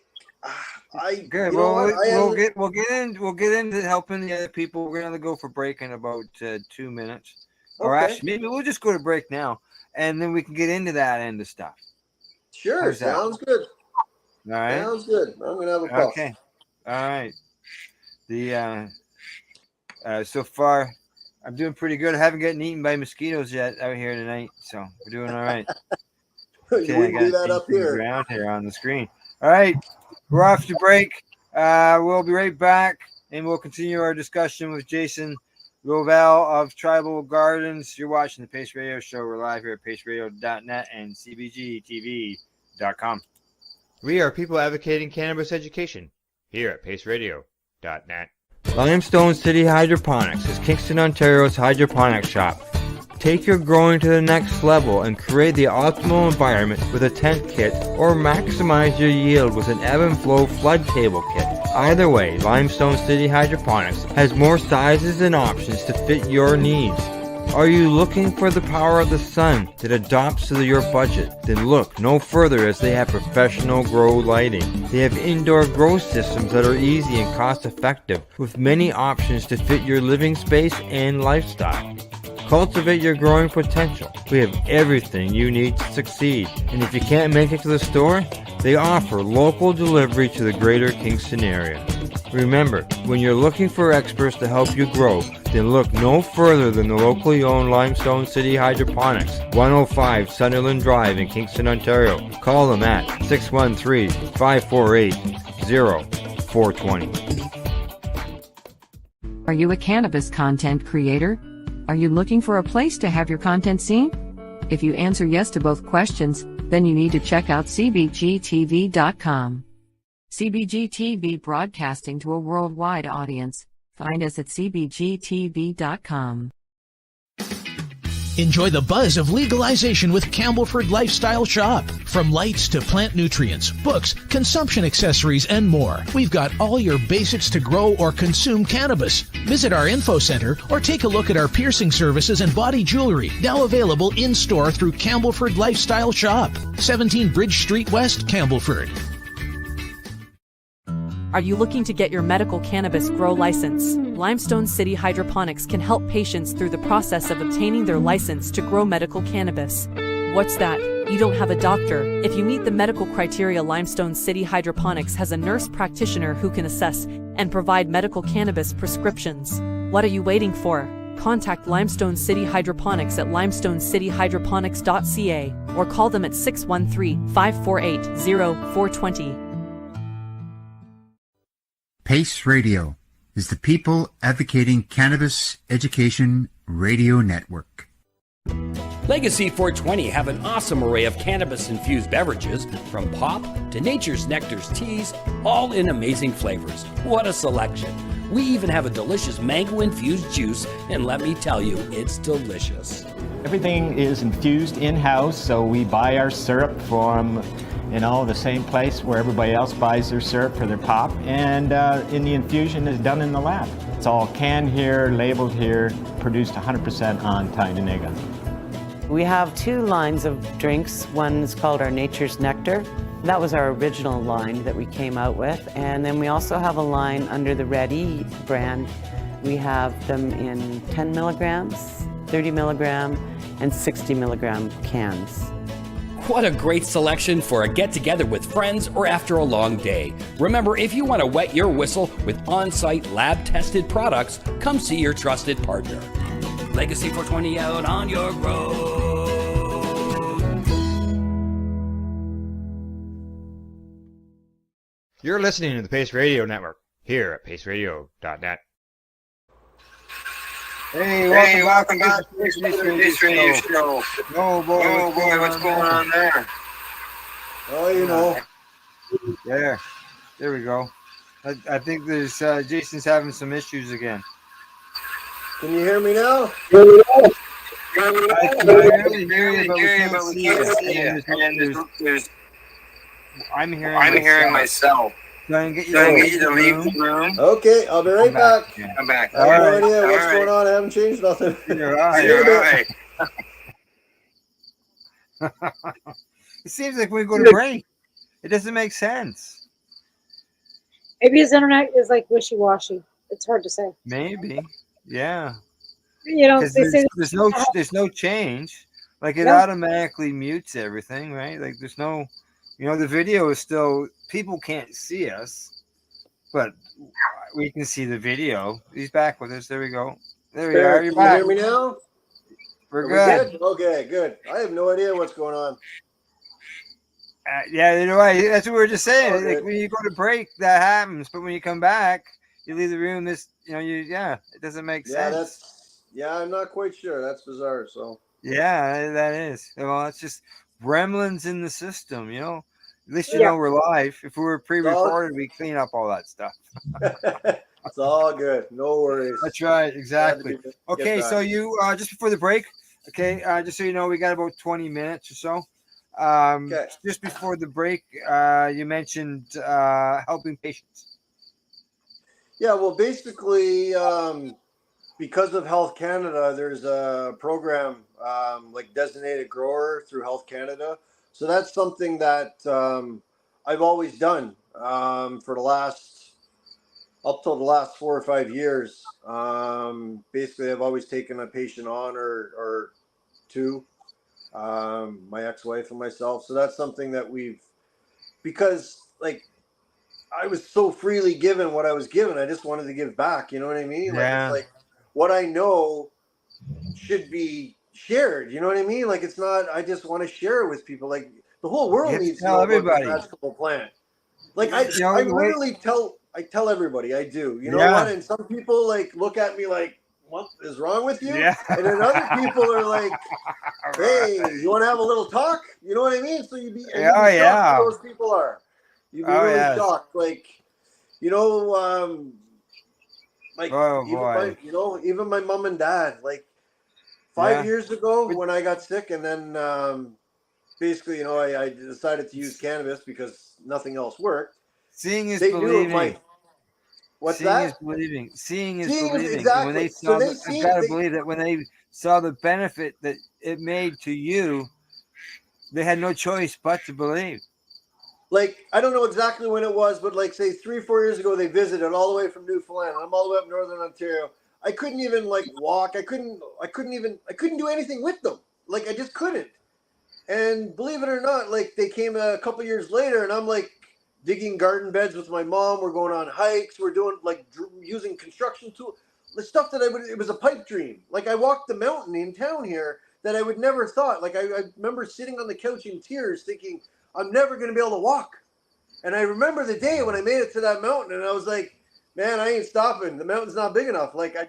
good. We'll get into helping the other people. We're gonna go for break in about 2 minutes, or actually maybe we'll just go to break now, and then we can get into that end of stuff. Sure, sounds good. All right, sounds good. I'm gonna have a puff. Okay, all right. So far, I'm doing pretty good. I haven't gotten eaten by mosquitoes yet out here tonight, so we're doing all right. You wouldn't do that up here. Around here on the screen. All right, we're off to break. We'll be right back, and we'll continue our discussion with Jason Louvelle of Tribal Gardens. You're watching the Pace Radio Show. We're live here at paceradio.net and cbgtv.com. We are people advocating cannabis education here at paceradio.net. Limestone City Hydroponics is Kingston, Ontario's hydroponics shop. Take your growing to the next level and create the optimal environment with a tent kit, or maximize your yield with an ebb and flow flood table kit. Either way, Limestone City Hydroponics has more sizes and options to fit your needs. Are you looking for the power of the sun that adapts to your budget? Then look no further, as they have professional grow lighting. They have indoor grow systems that are easy and cost effective, with many options to fit your living space and lifestyle. Cultivate your growing potential. We have everything you need to succeed. And if you can't make it to the store, they offer local delivery to the greater Kingston area. Remember, when you're looking for experts to help you grow, then look no further than the locally owned Limestone City Hydroponics, 105 Sunderland Drive in Kingston, Ontario. Call them at 613-548-0420. Are you a cannabis content creator? Are you looking for a place to have your content seen? If you answer yes to both questions, then you need to check out cbgtv.com. CBGTV, broadcasting to a worldwide audience. Find us at cbgtv.com. Enjoy the buzz of legalization with Campbellford Lifestyle Shop. From lights to plant nutrients, books, consumption accessories, and more, we've got all your basics to grow or consume cannabis. Visit our info center or take a look at our piercing services and body jewelry, now available in-store through Campbellford Lifestyle Shop, 17 Bridge Street West, Campbellford. Are you looking to get your medical cannabis grow license? Limestone City Hydroponics can help patients through the process of obtaining their license to grow medical cannabis. What's that? You don't have a doctor. If you meet the medical criteria, Limestone City Hydroponics has a nurse practitioner who can assess and provide medical cannabis prescriptions. What are you waiting for? Contact Limestone City Hydroponics at limestonecityhydroponics.ca or call them at 613-548-0420. PACE Radio is the People Advocating Cannabis Education Radio Network. Legacy 420 have an awesome array of cannabis-infused beverages, from pop to Nature's Nectar's teas, all in amazing flavors. What a selection! We even have a delicious mango-infused juice, and let me tell you, it's delicious. Everything is infused in-house, so we buy our syrup from, the same place where everybody else buys their syrup for their pop, and in the infusion is done in the lab. It's all canned here, labeled here, produced 100% on Tyndonega. We have 2 lines of drinks. One is called our Nature's Nectar. That was our original line that we came out with. And then we also have a line under the Red E brand. We have them in 10 milligrams, 30 milligram, and 60 milligram cans. What a great selection for a get-together with friends or after a long day. Remember, if you want to wet your whistle with on-site lab-tested products, come see your trusted partner. Legacy 420 out on your road. You're listening to the Pace Radio Network here at paceradio.net. Hey, welcome back to the Pace Radio Show. Oh boy, what's going on there? Oh, There we go. I think there's Jason's having some issues again. Can you hear me now? I can barely hear you, but we can't see you. I'm hearing myself. Trying to get you to leave the room. Okay, I'll be right back. I'm back. I have no idea what's going on. I haven't changed nothing. You're all right. It seems like we go to break. It doesn't make sense. Maybe his internet is like wishy-washy. It's hard to say. Maybe. Yeah. They say there's no change. Like it automatically mutes everything, right? Like there's no, the video is still, people can't see us, but we can see the video. He's back with us. There we go. There we are. You're back. Can you hear me now? We're good. Okay, good. I have no idea what's going on. Yeah, that's what we were just saying. Like when you go to break, that happens, but when you come back, you leave the room. It doesn't make sense. I'm not quite sure. That's bizarre. So yeah, that is. Well, it's just gremlins in the system. At least know we're live. If we were pre-recorded, we clean up all that stuff. It's all good. No worries. That's right. Exactly. Okay, so you just before the break. Okay, just so you know, we got about 20 minutes or so. Just before the break, you mentioned helping patients. Yeah, well, basically, because of Health Canada, there's a program like designated grower through Health Canada. So that's something that I've always done for up till the last 4 or 5 years. Basically, I've always taken a patient on or two, my ex-wife and myself. So that's something that because I was so freely given what I was given, I just wanted to give back. You know what I mean? Yeah. It's like what I know should be shared. You know what I mean? Like it's not, I just want to share it with people. Like the whole world needs to know about this magical plant. Like I literally I tell everybody I do. You know what? And some people look at me like, what is wrong with you? Yeah. And then other people are like, hey, you want to have a little talk? You know what I mean? So you'd be shocked who those people are. You'd be really shocked. Even my mom and dad, 5 years ago when I got sick, and then basically, I decided to use cannabis because nothing else worked. Seeing is believing. Seeing is believing. Exactly. When they saw, I've got to believe that when they saw the benefit that it made to you, they had no choice but to believe. I don't know exactly when it was, but say 3 or 4 years ago, they visited all the way from Newfoundland. I'm all the way up Northern Ontario. I couldn't even walk. I couldn't do anything with them. I just couldn't. And believe it or not, they came a couple years later, and I'm digging garden beds with my mom. We're going on hikes. We're doing using construction tools. the stuff that it was a pipe dream. Like I walked the mountain in town here that I would never thought. Like I remember sitting on the couch in tears thinking, I'm never going to be able to walk. And I remember the day when I made it to that mountain and I was like, man, I ain't stopping. The mountain's not big enough. Like I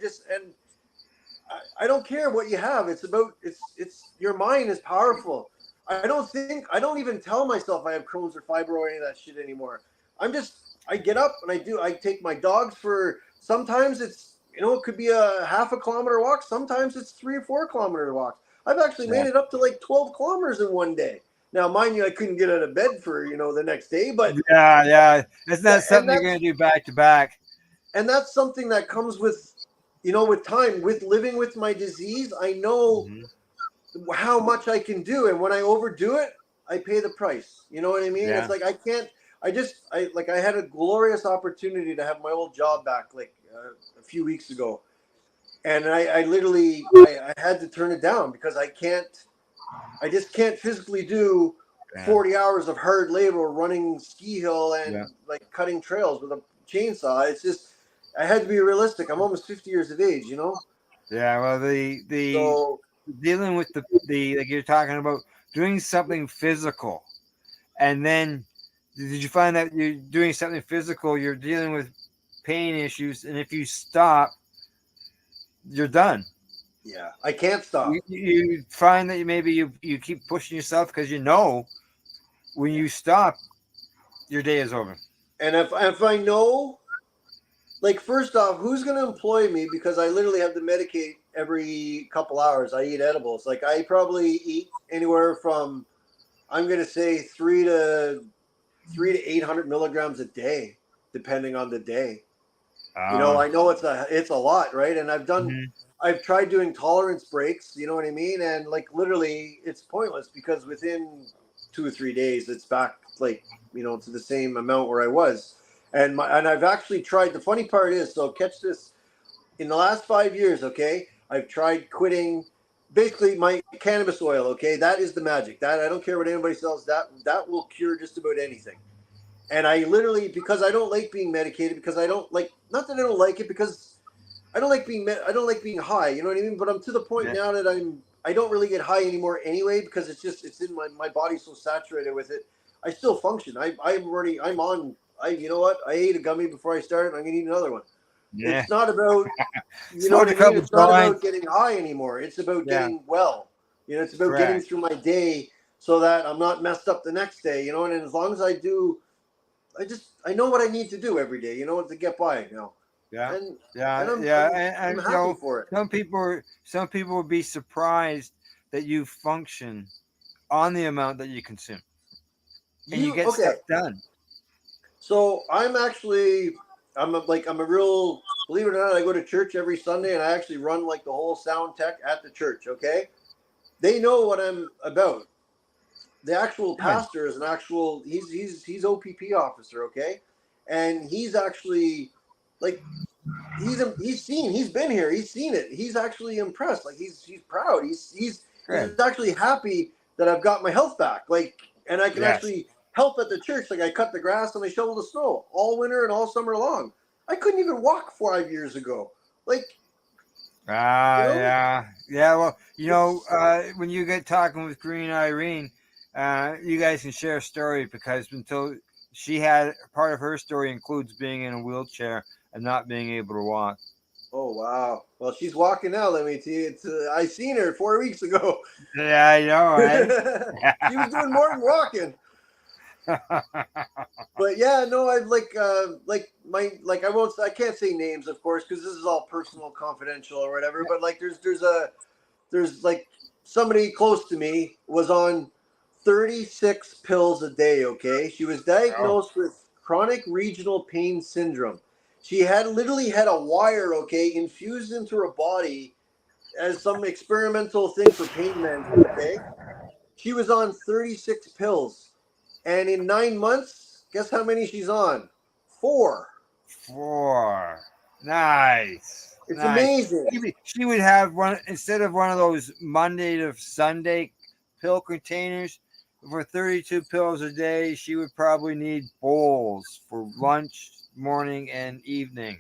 don't care what you have. It's about, it's your mind is powerful. I don't even tell myself I have Crohn's or fibro or any of that shit anymore. I get up and I take my dogs for, sometimes it's, it could be a half a kilometer walk. Sometimes it's 3 or 4 kilometer walks. I've actually made it up to like 12 kilometers in one day. Now, mind you, I couldn't get out of bed for, the next day, but yeah. It's not something you're going to do back to back. And that's something that comes with, with time, with living with my disease. I know how much I can do. And when I overdo it, I pay the price. You know what I mean? Yeah. It's like, I had a glorious opportunity to have my old job back like a few weeks ago. And I literally had to turn it down because I just can't physically do 40 hours of hard labor running ski hill and like cutting trails with a chainsaw. It's just, I had to be realistic. I'm almost 50 years of age, Yeah, well, the dealing with the like you're talking about doing something physical, and then did you find that you're doing something physical, you're dealing with pain issues, and if you stop, you're done. Yeah, I can't stop. You find that you keep pushing yourself because when you stop, your day is over. And if I know, like, first off, who's going to employ me? Because I literally have to medicate every couple hours. I eat edibles. Like, I probably eat anywhere from, I'm going to say 3 to 800 milligrams a day, depending on the day. I know it's a lot, right? And I've tried doing tolerance breaks, you know what I mean? And like, literally it's pointless because within 2 or 3 days, it's back like, to the same amount where I was. And I've actually tried, the funny part is, so catch this, in the last 5 years, okay, I've tried quitting basically my cannabis oil, okay? That is the magic. That, I don't care what anybody sells, that will cure just about anything. And I literally, because I don't like being medicated, because I don't like, not that I don't like it, because I don't like being high, you know what I mean? But I'm to the point now that I don't really get high anymore anyway, because it's in my body's so saturated with it. I still function. You know what? I ate a gummy before I started. I'm gonna eat another one. Yeah. It's not about, you know what I mean? It's not about getting high anymore. It's about getting well. It's about getting through my day so that I'm not messed up the next day. And as long as I do, I know what I need to do every day. To get by now. Yeah, I'm happy for it. Some people will be surprised that you function on the amount that you consume, and you get stuff done. So I'm a real, believe it or not, I go to church every Sunday, and I actually run like the whole sound tech at the church. Okay, they know what I'm about. The actual pastor is he's OPP officer. Okay, and he's actually like. He's been here. He's seen it. He's actually impressed. Like he's proud. He's actually happy that I've got my health back. Like, and I can actually help at the church. Like I cut the grass and I shovel the snow all winter and all summer long. I couldn't even walk 5 years ago. Like, yeah. Well, when you get talking with Green Irene, you guys can share a story because until she had part of her story includes being in a wheelchair and not being able to walk. Oh wow! Well, she's walking now. Let me tell you, I seen her 4 weeks ago. Yeah, I know, right? She was doing more than walking. But yeah, no, I can't say names, of course, because this is all personal, confidential, or whatever. But like, there's like somebody close to me was on 36 pills a day. Okay, she was diagnosed with chronic regional pain syndrome. She literally had a wire, infused into her body as some experimental thing for pain management, okay? She was on 36 pills. And in 9 months, guess how many she's on? 4. 4. Nice. It's amazing. She would have one, instead of one of those Monday to Sunday pill containers, for 32 pills a day, she would probably need bowls for lunch, morning, and evening.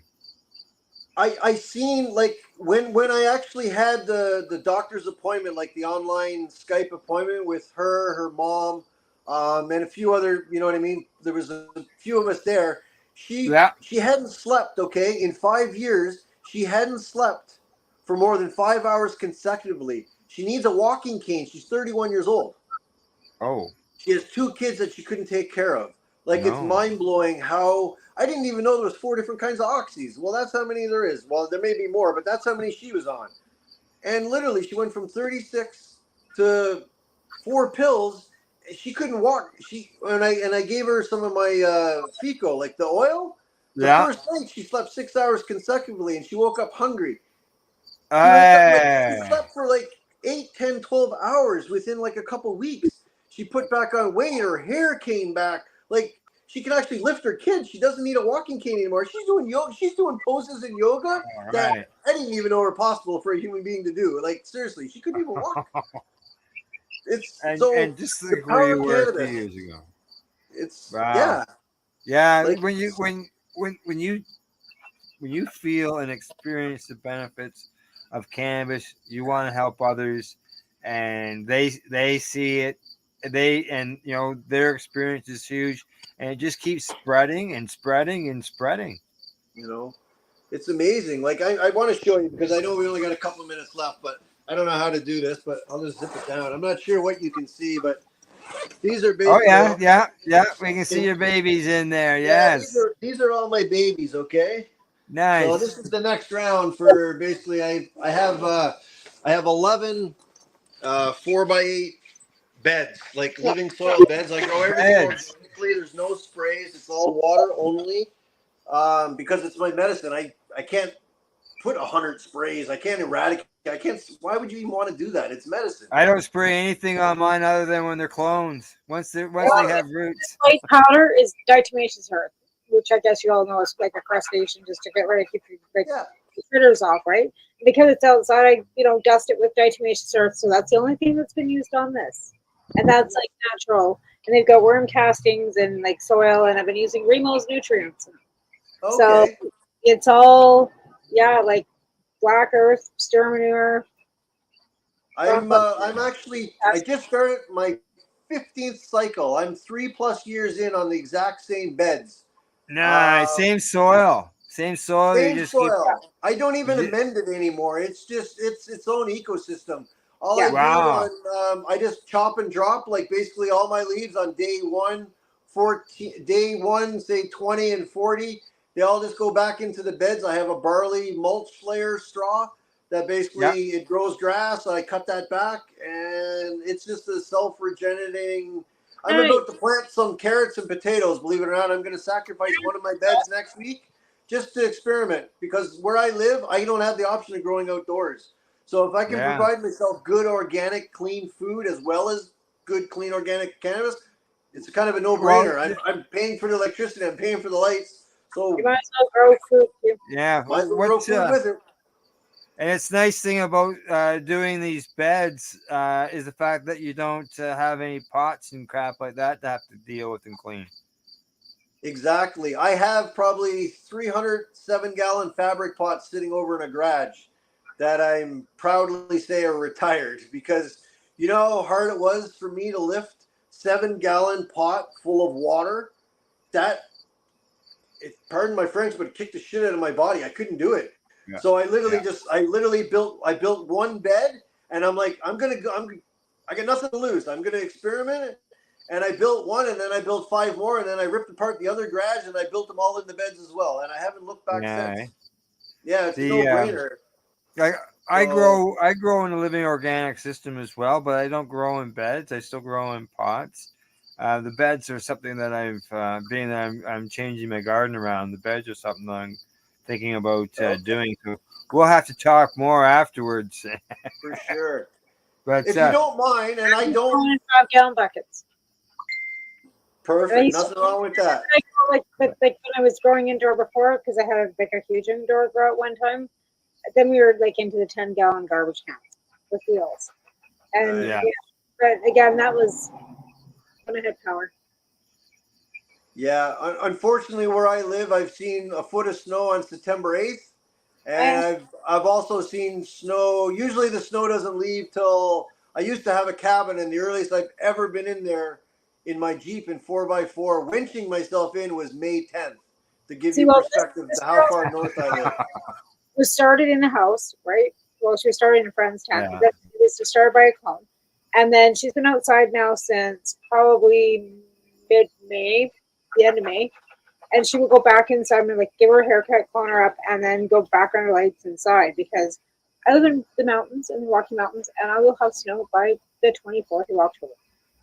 I seen like when I actually had the doctor's appointment, like the online Skype appointment with her mom, and a few other, you know what I mean? There was a few of us there. Yeah. She hadn't slept, okay, in 5 years. She hadn't slept for more than 5 hours consecutively. She needs a walking cane. She's 31 years old. Oh. She has 2 kids that she couldn't take care of. Like, it's No. mind blowing how I didn't even know there was 4 different kinds of oxys. Well, that's how many there is. Well, there may be more, but that's how many she was on. And literally, she went from 36 to 4 pills. She couldn't walk. And I gave her some of my Fico, like the oil. The Yeah. first night she slept 6 hours consecutively, and she woke up hungry. She slept for like 8, 10, 12 hours within like a couple weeks. She put back on weight. Her hair came back. Like, she can actually lift her kids. She doesn't need a walking cane anymore. She's doing yoga. She's doing poses in yoga that I didn't even know were possible for a human being to do. Like, seriously, she couldn't even walk. And just the like where power you of were a few cannabis. years ago. It's Wow. Yeah. Like, when you feel and experience the benefits of cannabis, you want to help others, and they see it. Their experience is huge, and it just keeps spreading and spreading and spreading. You know, it's amazing. Like, I want to show you because I know we only got a couple of minutes left, but I don't know how to do this, but I'll just zip it down. I'm not sure what you can see, but these are basically. Oh yeah. We can see your babies in there. Yeah, Yes. these are all my babies. Okay. Nice. So this is the next round for basically. I have 11 4x8 beds, like living soil beds. I grow everything organically. There's no sprays. It's all water only. Because it's my medicine. I can't put 100 sprays. I can't eradicate. I can't. Why would you even want to do that? It's medicine. I don't spray anything on mine other than when they're clones. Once they have roots. White powder is diatomaceous earth, which I guess you all know is like a crustacean just to get rid of keep the critters off, right? Because it's outside, I dust it with diatomaceous earth, so that's the only thing that's been used on this, and that's like natural. And they've got worm castings and like soil, and I've been using Remo's nutrients. Okay. So it's all like black earth, stir manure. I'm actually. I just started my 15th cycle. I'm 3+ years in on the exact same beds. Nice. Same soil. Same soil. Same soil. I don't even amend it anymore. It's just its own ecosystem. All I do on I just chop and drop like basically all my leaves on day 1, 14, day 1, say 20 and 40. They all just go back into the beds. I have a barley mulch layer straw that basically it grows grass. I cut that back, and it's just a self-regenerating. I'm about to plant some carrots and potatoes. Believe it or not, I'm going to sacrifice one of my beds next week just to experiment, because where I live, I don't have the option of growing outdoors. So if I can provide myself good, organic, clean food as well as good, clean, organic cannabis, it's kind of a no-brainer. I'm paying for the electricity. I'm paying for the lights. So you might as well grow food too. Yeah. Might as well grow food with it. And it's nice thing about doing these beds is the fact that you don't have any pots and crap like that to have to deal with and clean. Exactly. I have probably 307-gallon fabric pots sitting over in a garage that I'm proudly say are retired, because you know how hard it was for me to lift 7-gallon pot full of water. Pardon my French, but it kicked the shit out of my body. I couldn't do it. Yeah. So I literally built one bed, and I'm like, I got nothing to lose. I'm gonna experiment. And I built one, and then I built 5 more, and then I ripped apart the other garage, and I built them all in the beds as well. And I haven't looked back since. Yeah, it's a no-brainer. I grow in a living organic system as well, but I don't grow in beds. I still grow in pots. The beds are something that being that I'm changing my garden around. The beds are something that I'm thinking about doing. So we'll have to talk more afterwards. For sure. But if you don't mind, and I don't. 5-gallon buckets. Perfect. Nothing wrong with that. Like when I was growing indoor before, because I had a huge indoor grow at one time. Then we were like into the 10-gallon garbage cans with wheels, and but again, that was when I had power. Yeah, unfortunately, where I live, I've seen a foot of snow on September 8th, And I've also seen snow. Usually the snow doesn't leave till, I used to have a cabin, and the earliest I've ever been in there in my Jeep in 4x4, winching myself in, was May 10th, to give See, you well, perspective this to how girl far north I live. was started in the house, right? Well, she was started in a friend's tent. Yeah. Then it was started by a clone. And then she's been outside now since probably mid-May, the end of May. And she would go back inside and like give her a haircut, clone her up, and then go back on her lights inside because I live in the mountains, in the Rocky Mountains, and I will have snow by the 24th of October.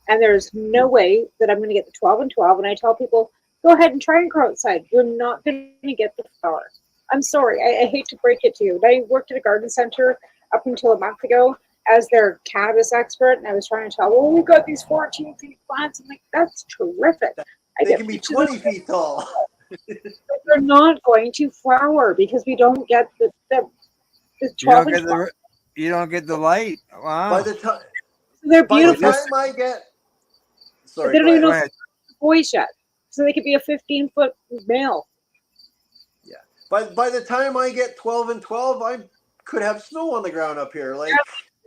And there's no way that I'm going to get the 12 and 12. And I tell people, go ahead and try and grow outside. You're not going to get the flower. I'm sorry. I hate to break it to you. I worked at a garden center up until a month ago as their cannabis expert. And I was trying to tell, well, we've got these 14 feet plants. I'm like, that's terrific. They can be 20 feet tall. They're not going to flower because we don't get the 12 and 12. You don't get the light. Wow. By the time, They're beautiful. By the time I get, sorry, they don't even know ahead. boys yet, so they could be a 15-foot male. Yeah. By the time I get 12 and 12, I could have snow on the ground up here. Like,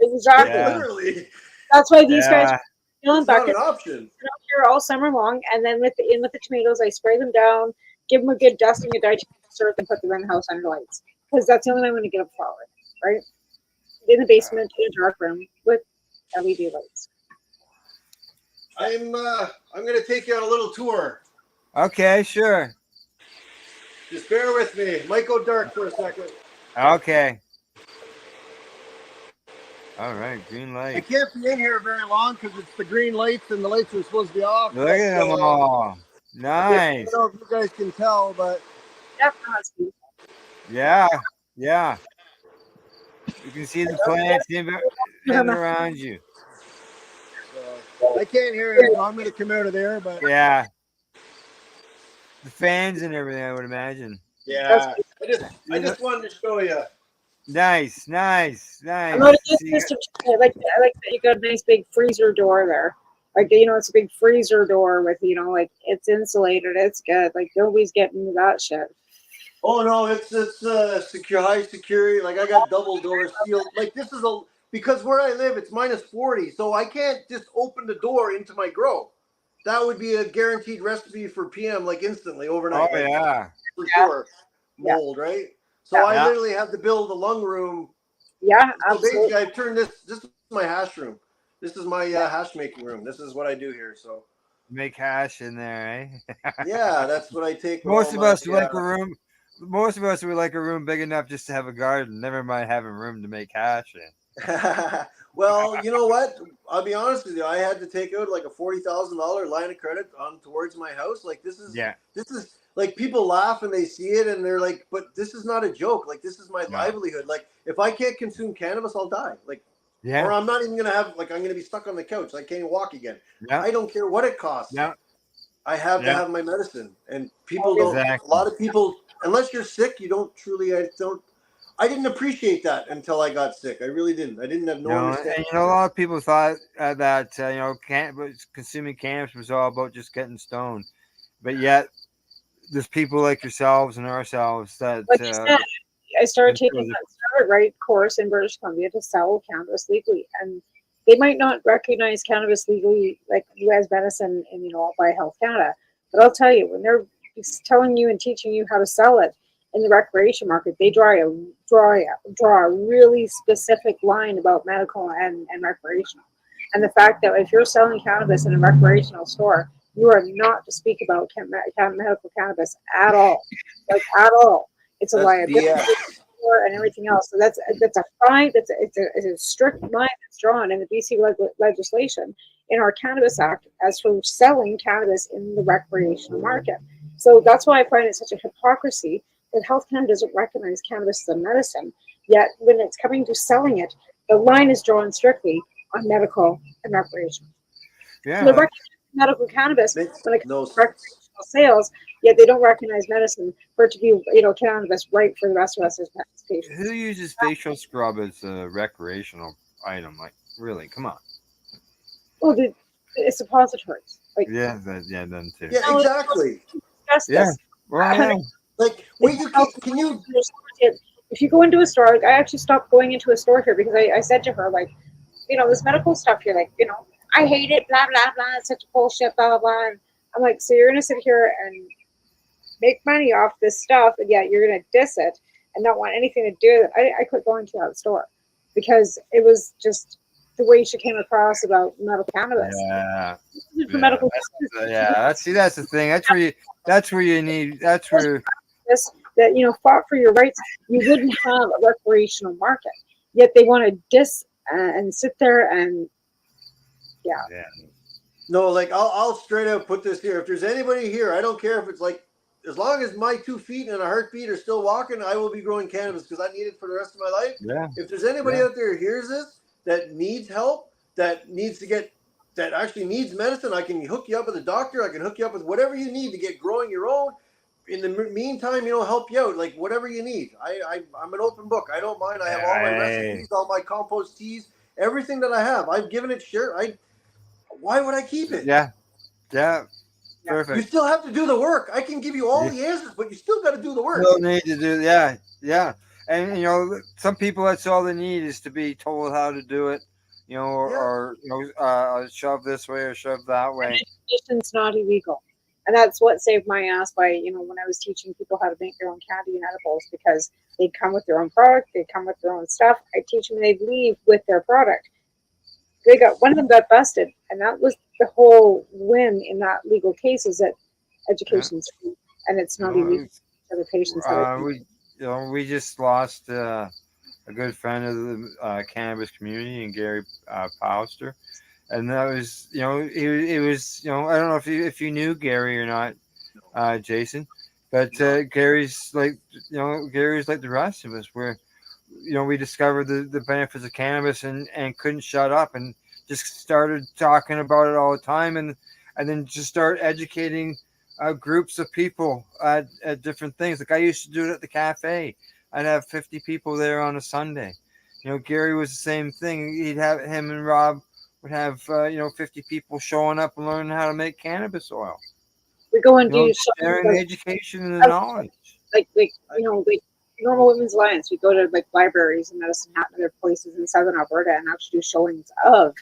exactly. Yeah. Literally. That's why these guys Yeah. are feeling It's not buckets. an option. They're out here all summer long, and then with the tomatoes, I spray them down, give them a good dusting of digestive syrup, and put them in the house under lights because that's the only way I'm going to get them flowering, right? In the basement, in a dark room with LED lights. I'm going to take you on a little tour. Okay, sure. Just bear with me. Might go dark for a second. Okay. All right, green light. I can't be in here very long because it's the green lights, and the lights are supposed to be off. Look at them all. Nice. I don't know if you guys can tell, but Yeah, yeah. You can see the plants in around you. I can't hear you. I'm going to come out of there, but Yeah. The fans and everything, I would imagine. yeah. I just wanted to show you. Nice, nice, nice. I'm not against this. I like that you got a nice big freezer door there. Like, it's a big freezer door with, like it's insulated. It's good. Like nobody's getting into that shit. Oh no, it's secure, high security. Like I got double doors sealed. Like this is because where I live it's minus 40, so I can't just open the door into my grow. That would be a guaranteed recipe for PM, like instantly overnight. Oh yeah, for sure. Mold, right? So I literally have to build a lung room. Yeah, so absolutely. basically, I've turned this is my hash room. This is my hash making room. This is what I do here. So make hash in there, eh? Yeah, that's what I take. Most of us like a room. Most of us would like a room big enough just to have a garden. Never mind having room to make hash in. Well, you know what? I'll be honest with you. I had to take out like a $40,000 line of credit on towards my house. Like this is like people laugh and they see it and they're like, but this is not a joke. Like this is my livelihood. Like if I can't consume cannabis, I'll die. Like, or I'm not even gonna have I'm gonna be stuck on the couch. I can't even walk again. I don't care what it costs. I have to have my medicine, and people don't. A lot of people, unless you're sick, you don't truly. I didn't appreciate that until I got sick. I really didn't. I didn't have no understanding. And a lot of people thought that consuming cannabis was all about just getting stoned, but yet there's people like yourselves and ourselves that. Like you said, I started taking that Cartwright course in British Columbia to sell cannabis legally, and they might not recognize cannabis legally like as medicine in by Health Canada, but I'll tell you, when they're telling you and teaching you how to sell it in the recreation market, they draw a really specific line about medical and recreational, and the fact that if you're selling cannabis in a recreational store, you are not to speak about medical cannabis at all, like at all. It's a liability and everything else. So that's a fine. It's a strict line that's drawn in the BC legislation in our Cannabis Act as for selling cannabis in the recreational market. So that's why I find it such a hypocrisy that Health Canada doesn't recognize cannabis as a medicine. Yet when it's coming to selling it, the line is drawn strictly on medical and recreational. Yeah. So they recognize medical cannabis when it comes to recreational sales, yet they don't recognize medicine for it to be, cannabis right for the rest of us as patients. Who uses facial scrub as a recreational item? Like, really? Come on. Well, it's suppositories. Like, them too. Yeah, exactly. Yeah. Well, like, can you? if you go into a store, like I actually stopped going into a store here because I said to her, like, this medical stuff here, like, I hate it, blah, blah, blah, it's such bullshit, blah, blah, blah. And I'm like, so you're going to sit here and make money off this stuff, and yet you're going to diss it and not want anything to do with it. I quit going to that store because it was just the way she came across about medical cannabis. Yeah. For medical That's the thing. That's where you need. That's where that fought for your rights. You wouldn't have a recreational market, yet they want to diss and sit there and No, like I'll straight out put this here. If there's anybody here, I don't care if it's like, as long as my 2 feet and a heartbeat are still walking, I will be growing cannabis because I need it for the rest of my life. Yeah. If there's anybody out there who hears this that needs help, that actually needs medicine, I can hook you up with a doctor. I can hook you up with whatever you need to get growing your own. In the meantime, help you out, like whatever you need. I'm an open book. I don't mind. I have all my recipes, all my compost teas, everything that I have. I've given it share. Why would I keep it? Yeah. Perfect. You still have to do the work. I can give you all the answers, but you still got to do the work. You need to do, yeah. And some people, that's all they need is to be told how to do it, or shove this way or shove that way. Education's not illegal, and that's what saved my ass by when I was teaching people how to make their own candy and edibles, because they'd come with their own product, they'd come with their own stuff. I teach them, and they'd leave with their product. One of them got busted, and that was the whole win in that legal case, is that education's free and it's not illegal for the patients. We just lost a good friend of the cannabis community, and Gary Pauster, and that was he was I don't know if you knew Gary or not, Jason, but Gary's like Gary's like the rest of us, where we discovered the benefits of cannabis and couldn't shut up and just started talking about it all the time, and then just start educating groups of people at different things. Like I used to do it at the cafe. I'd have 50 people there on a Sunday. Gary was the same thing. He'd have him and Rob would have 50 people showing up and learning how to make cannabis oil. We go and do sharing the education and the knowledge. Like Normal Women's Alliance, we go to like libraries and Medicine Hat and other places in Southern Alberta and actually do showings of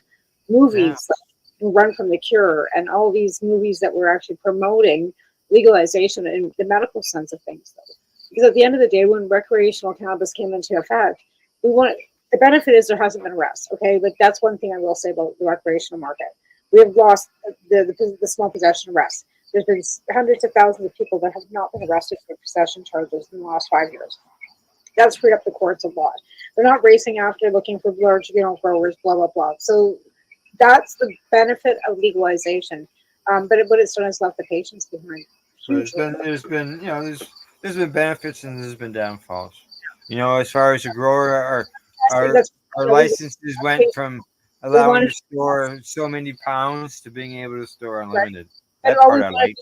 movies like Run from the Cure and all these movies that were actually promoting legalization in the medical sense of things, though. Because at the end of the day, when recreational cannabis came into effect, the benefit is there hasn't been arrests. Okay, like that's one thing I will say about the recreational market. We have lost the small possession arrests. There's been hundreds of thousands of people that have not been arrested for possession charges in the last 5 years. That's freed up the courts a lot. They're not racing after looking for large, growers, blah, blah, blah. So that's the benefit of legalization. But what it's done is left the patients behind. There's been benefits and there's been downfalls. As far as a grower, our licenses went from allowing to store so many pounds to being able to store unlimited. And always wanted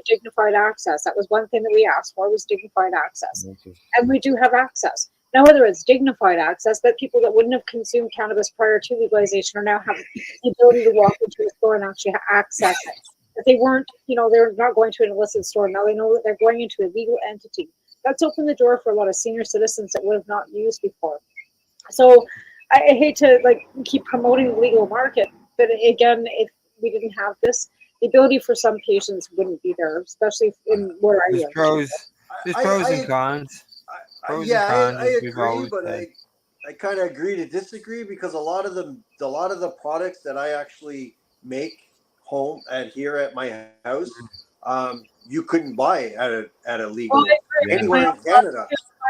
dignified access. That was one thing that we asked for, was dignified access. And we do have access. Now, whether it's dignified access, that people that wouldn't have consumed cannabis prior to legalization are now have the ability to walk into a store and actually access it. If they weren't, they're not going to an illicit store. Now they know that they're going into a legal entity. That's opened the door for a lot of senior citizens that would have not used before. So I hate to keep promoting the legal market, but again, if we didn't have this, the ability for some patients wouldn't be there, especially in where I live. There's pros and cons. I agree, but I kind of agree to disagree, because a lot of the products that I actually make home here at my house, you couldn't buy at a legal anywhere in Canada.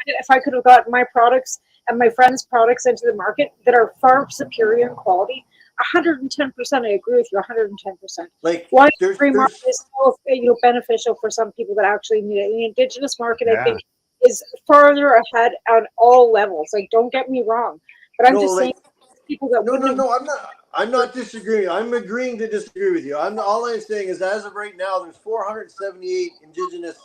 If I could have gotten my products and my friends' products into the market that are far superior in quality, 110%. I agree with you, 110%. Why the free market is so beneficial for some people that actually need it. The Indigenous market, I think, is farther ahead on all levels. Don't get me wrong, but I'm just saying people that I'm not disagreeing. I'm agreeing to disagree with you. All I'm saying is, as of right now, there's 478 Indigenous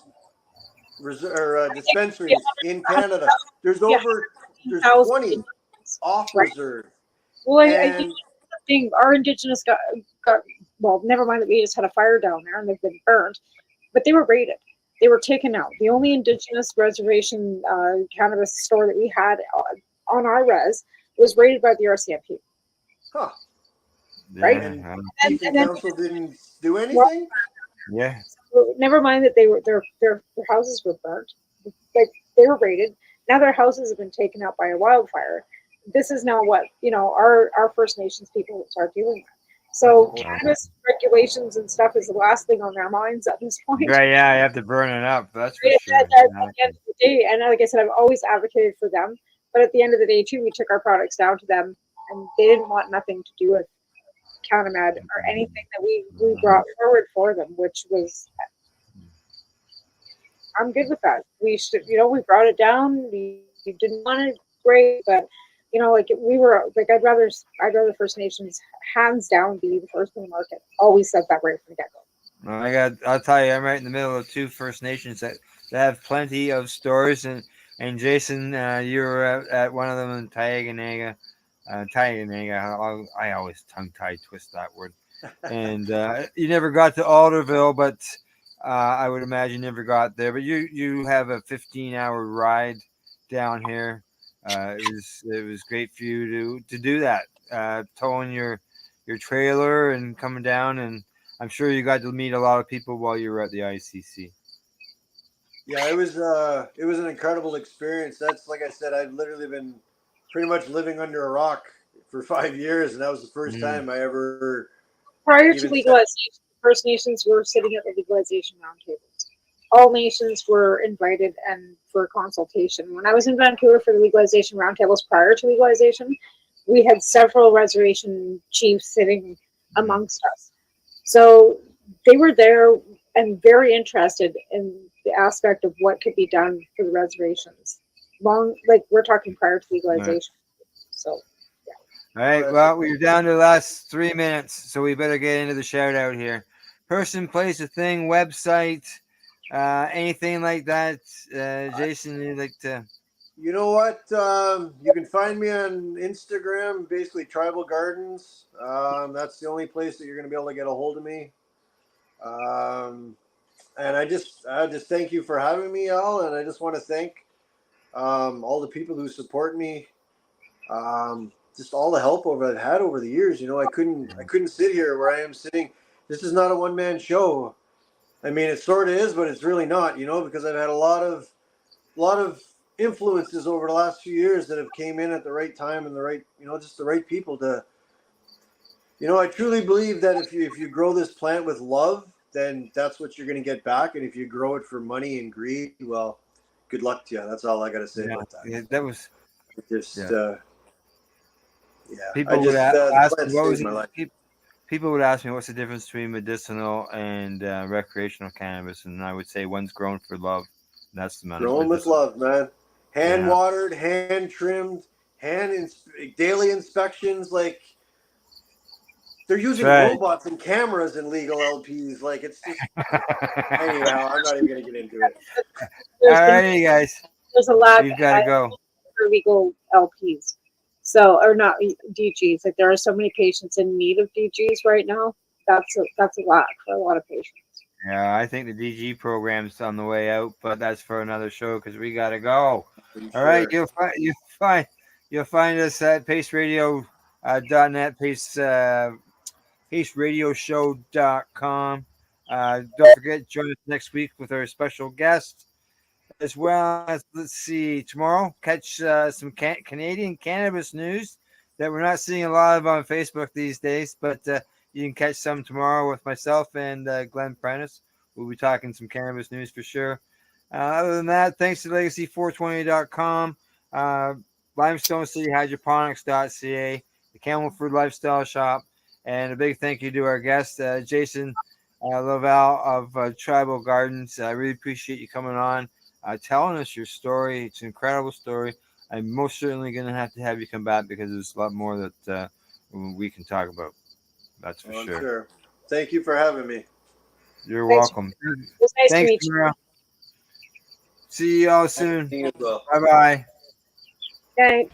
dispensaries in Canada. There's 20 off reserve. Well, I think our Indigenous got well, never mind that we just had a fire down there and they've been burned, but they were raided. they were taken out. The only indigenous reservation cannabis store that we had on our res was rated by the RCMP. Huh. Right? And And the then, council didn't do anything? Yeah. so never mind that they were their houses were burnt. Like, they were raided. Now their houses have been taken out by a wildfire. This is now what, our First Nations people are dealing with. So cannabis regulations and stuff is the last thing on their minds at this point. Right, yeah, you have to burn it up. That's for At sure. the end of the day, and like I said, I've always advocated for them. But at the end of the day, too, we took our products down to them, and they didn't want nothing to do with CanAmed or anything that we brought forward for them, which was, I'm good with that. We should, we brought it down. We didn't want it, great, but I'd rather First Nations hands down be the first in the market. Always said that right from the get-go. Well, I'll tell you, I'm right in the middle of 2 First Nations that have plenty of stores, and Jason, you were at one of them in Tayaganaga. I always tongue-tie twist that word. And you never got to Alderville, but I would imagine you never got there. But you have a 15-hour ride down here. It was great for you to do that, towing your trailer and coming down, and I'm sure you got to meet a lot of people while you were at the ICC. Yeah, it was an incredible experience. That's, like I said, I've literally been pretty much living under a rock for 5 years, and that was the first time I ever. Prior to legalization, First Nations were sitting at the legalization roundtables. All nations were invited and for consultation. When I was in Vancouver for the legalization roundtables prior to legalization, we had several reservation chiefs sitting amongst us. So they were there and very interested in the aspect of what could be done for the reservations. We're talking prior to legalization. Right. So, yeah. All right. Well, we're down to the last 3 minutes, so we better get into the shout out here. Person, place, a thing, website, anything like that. Jason, you'd like to? You know what? You can find me on Instagram, basically Tribal Gardens. That's the only place that you're going to be able to get a hold of me. And I just thank you for having me, Al, and I just want to thank all the people who support me. Just all the help I've had over the years. I couldn't sit here where I am sitting. This is not a one-man show. I mean, it sort of is, but it's really not. Because I've had a lot of influences over the last few years that have came in at the right time and the right, just the right people to. I truly believe that if you grow this plant with love, then that's what you're going to get back. And if you grow it for money and greed, well, good luck to you. That's all I got to say about that. Yeah, that was just, People would ask me people would ask me what's the difference between medicinal and recreational cannabis, and I would say one's grown for love. That's the matter. Grown with love, man. Hand watered, hand trimmed, daily inspections. Like, they're using robots and cameras in legal LPs. Like, it's just. Anyhow, I'm not even going to get into it. All right, you guys. There's a lot. You've got to go. For legal LPs. So, or not DGs. Like, there are so many patients in need of DGs right now. That's a lot for a lot of patients. Yeah, I think the DG program's on the way out, but that's for another show because we got to go. All right, you'll find us at paceradio.net, paceradioshow.com. Don't forget, join us next week with our special guest. As well as, let's see, tomorrow, catch some Canadian cannabis news that we're not seeing a lot of on Facebook these days, but you can catch some tomorrow with myself and Glenn Prentice. We'll be talking some cannabis news for sure. Other than that, thanks to Legacy420.com, Limestone City Hydroponics.ca, the Camelford Lifestyle Shop, and a big thank you to our guest, Jason Louvelle of Tribal Gardens. I really appreciate you coming on. Telling us your story. It's an incredible story. I'm most certainly going to have you come back because there's a lot more that we can talk about. That's for sure. Sure. Thank you for having me. You're welcome. It's nice Thanks, to meet you. See you all soon. You as well. Bye-bye. Okay.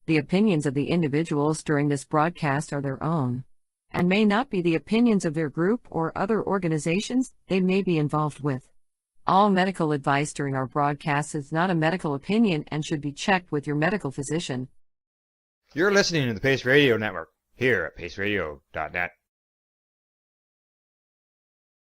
The opinions of the individuals during this broadcast are their own and may not be the opinions of their group or other organizations they may be involved with. All medical advice during our broadcast is not a medical opinion and should be checked with your medical physician. You're listening to the Pace Radio Network here at paceradio.net.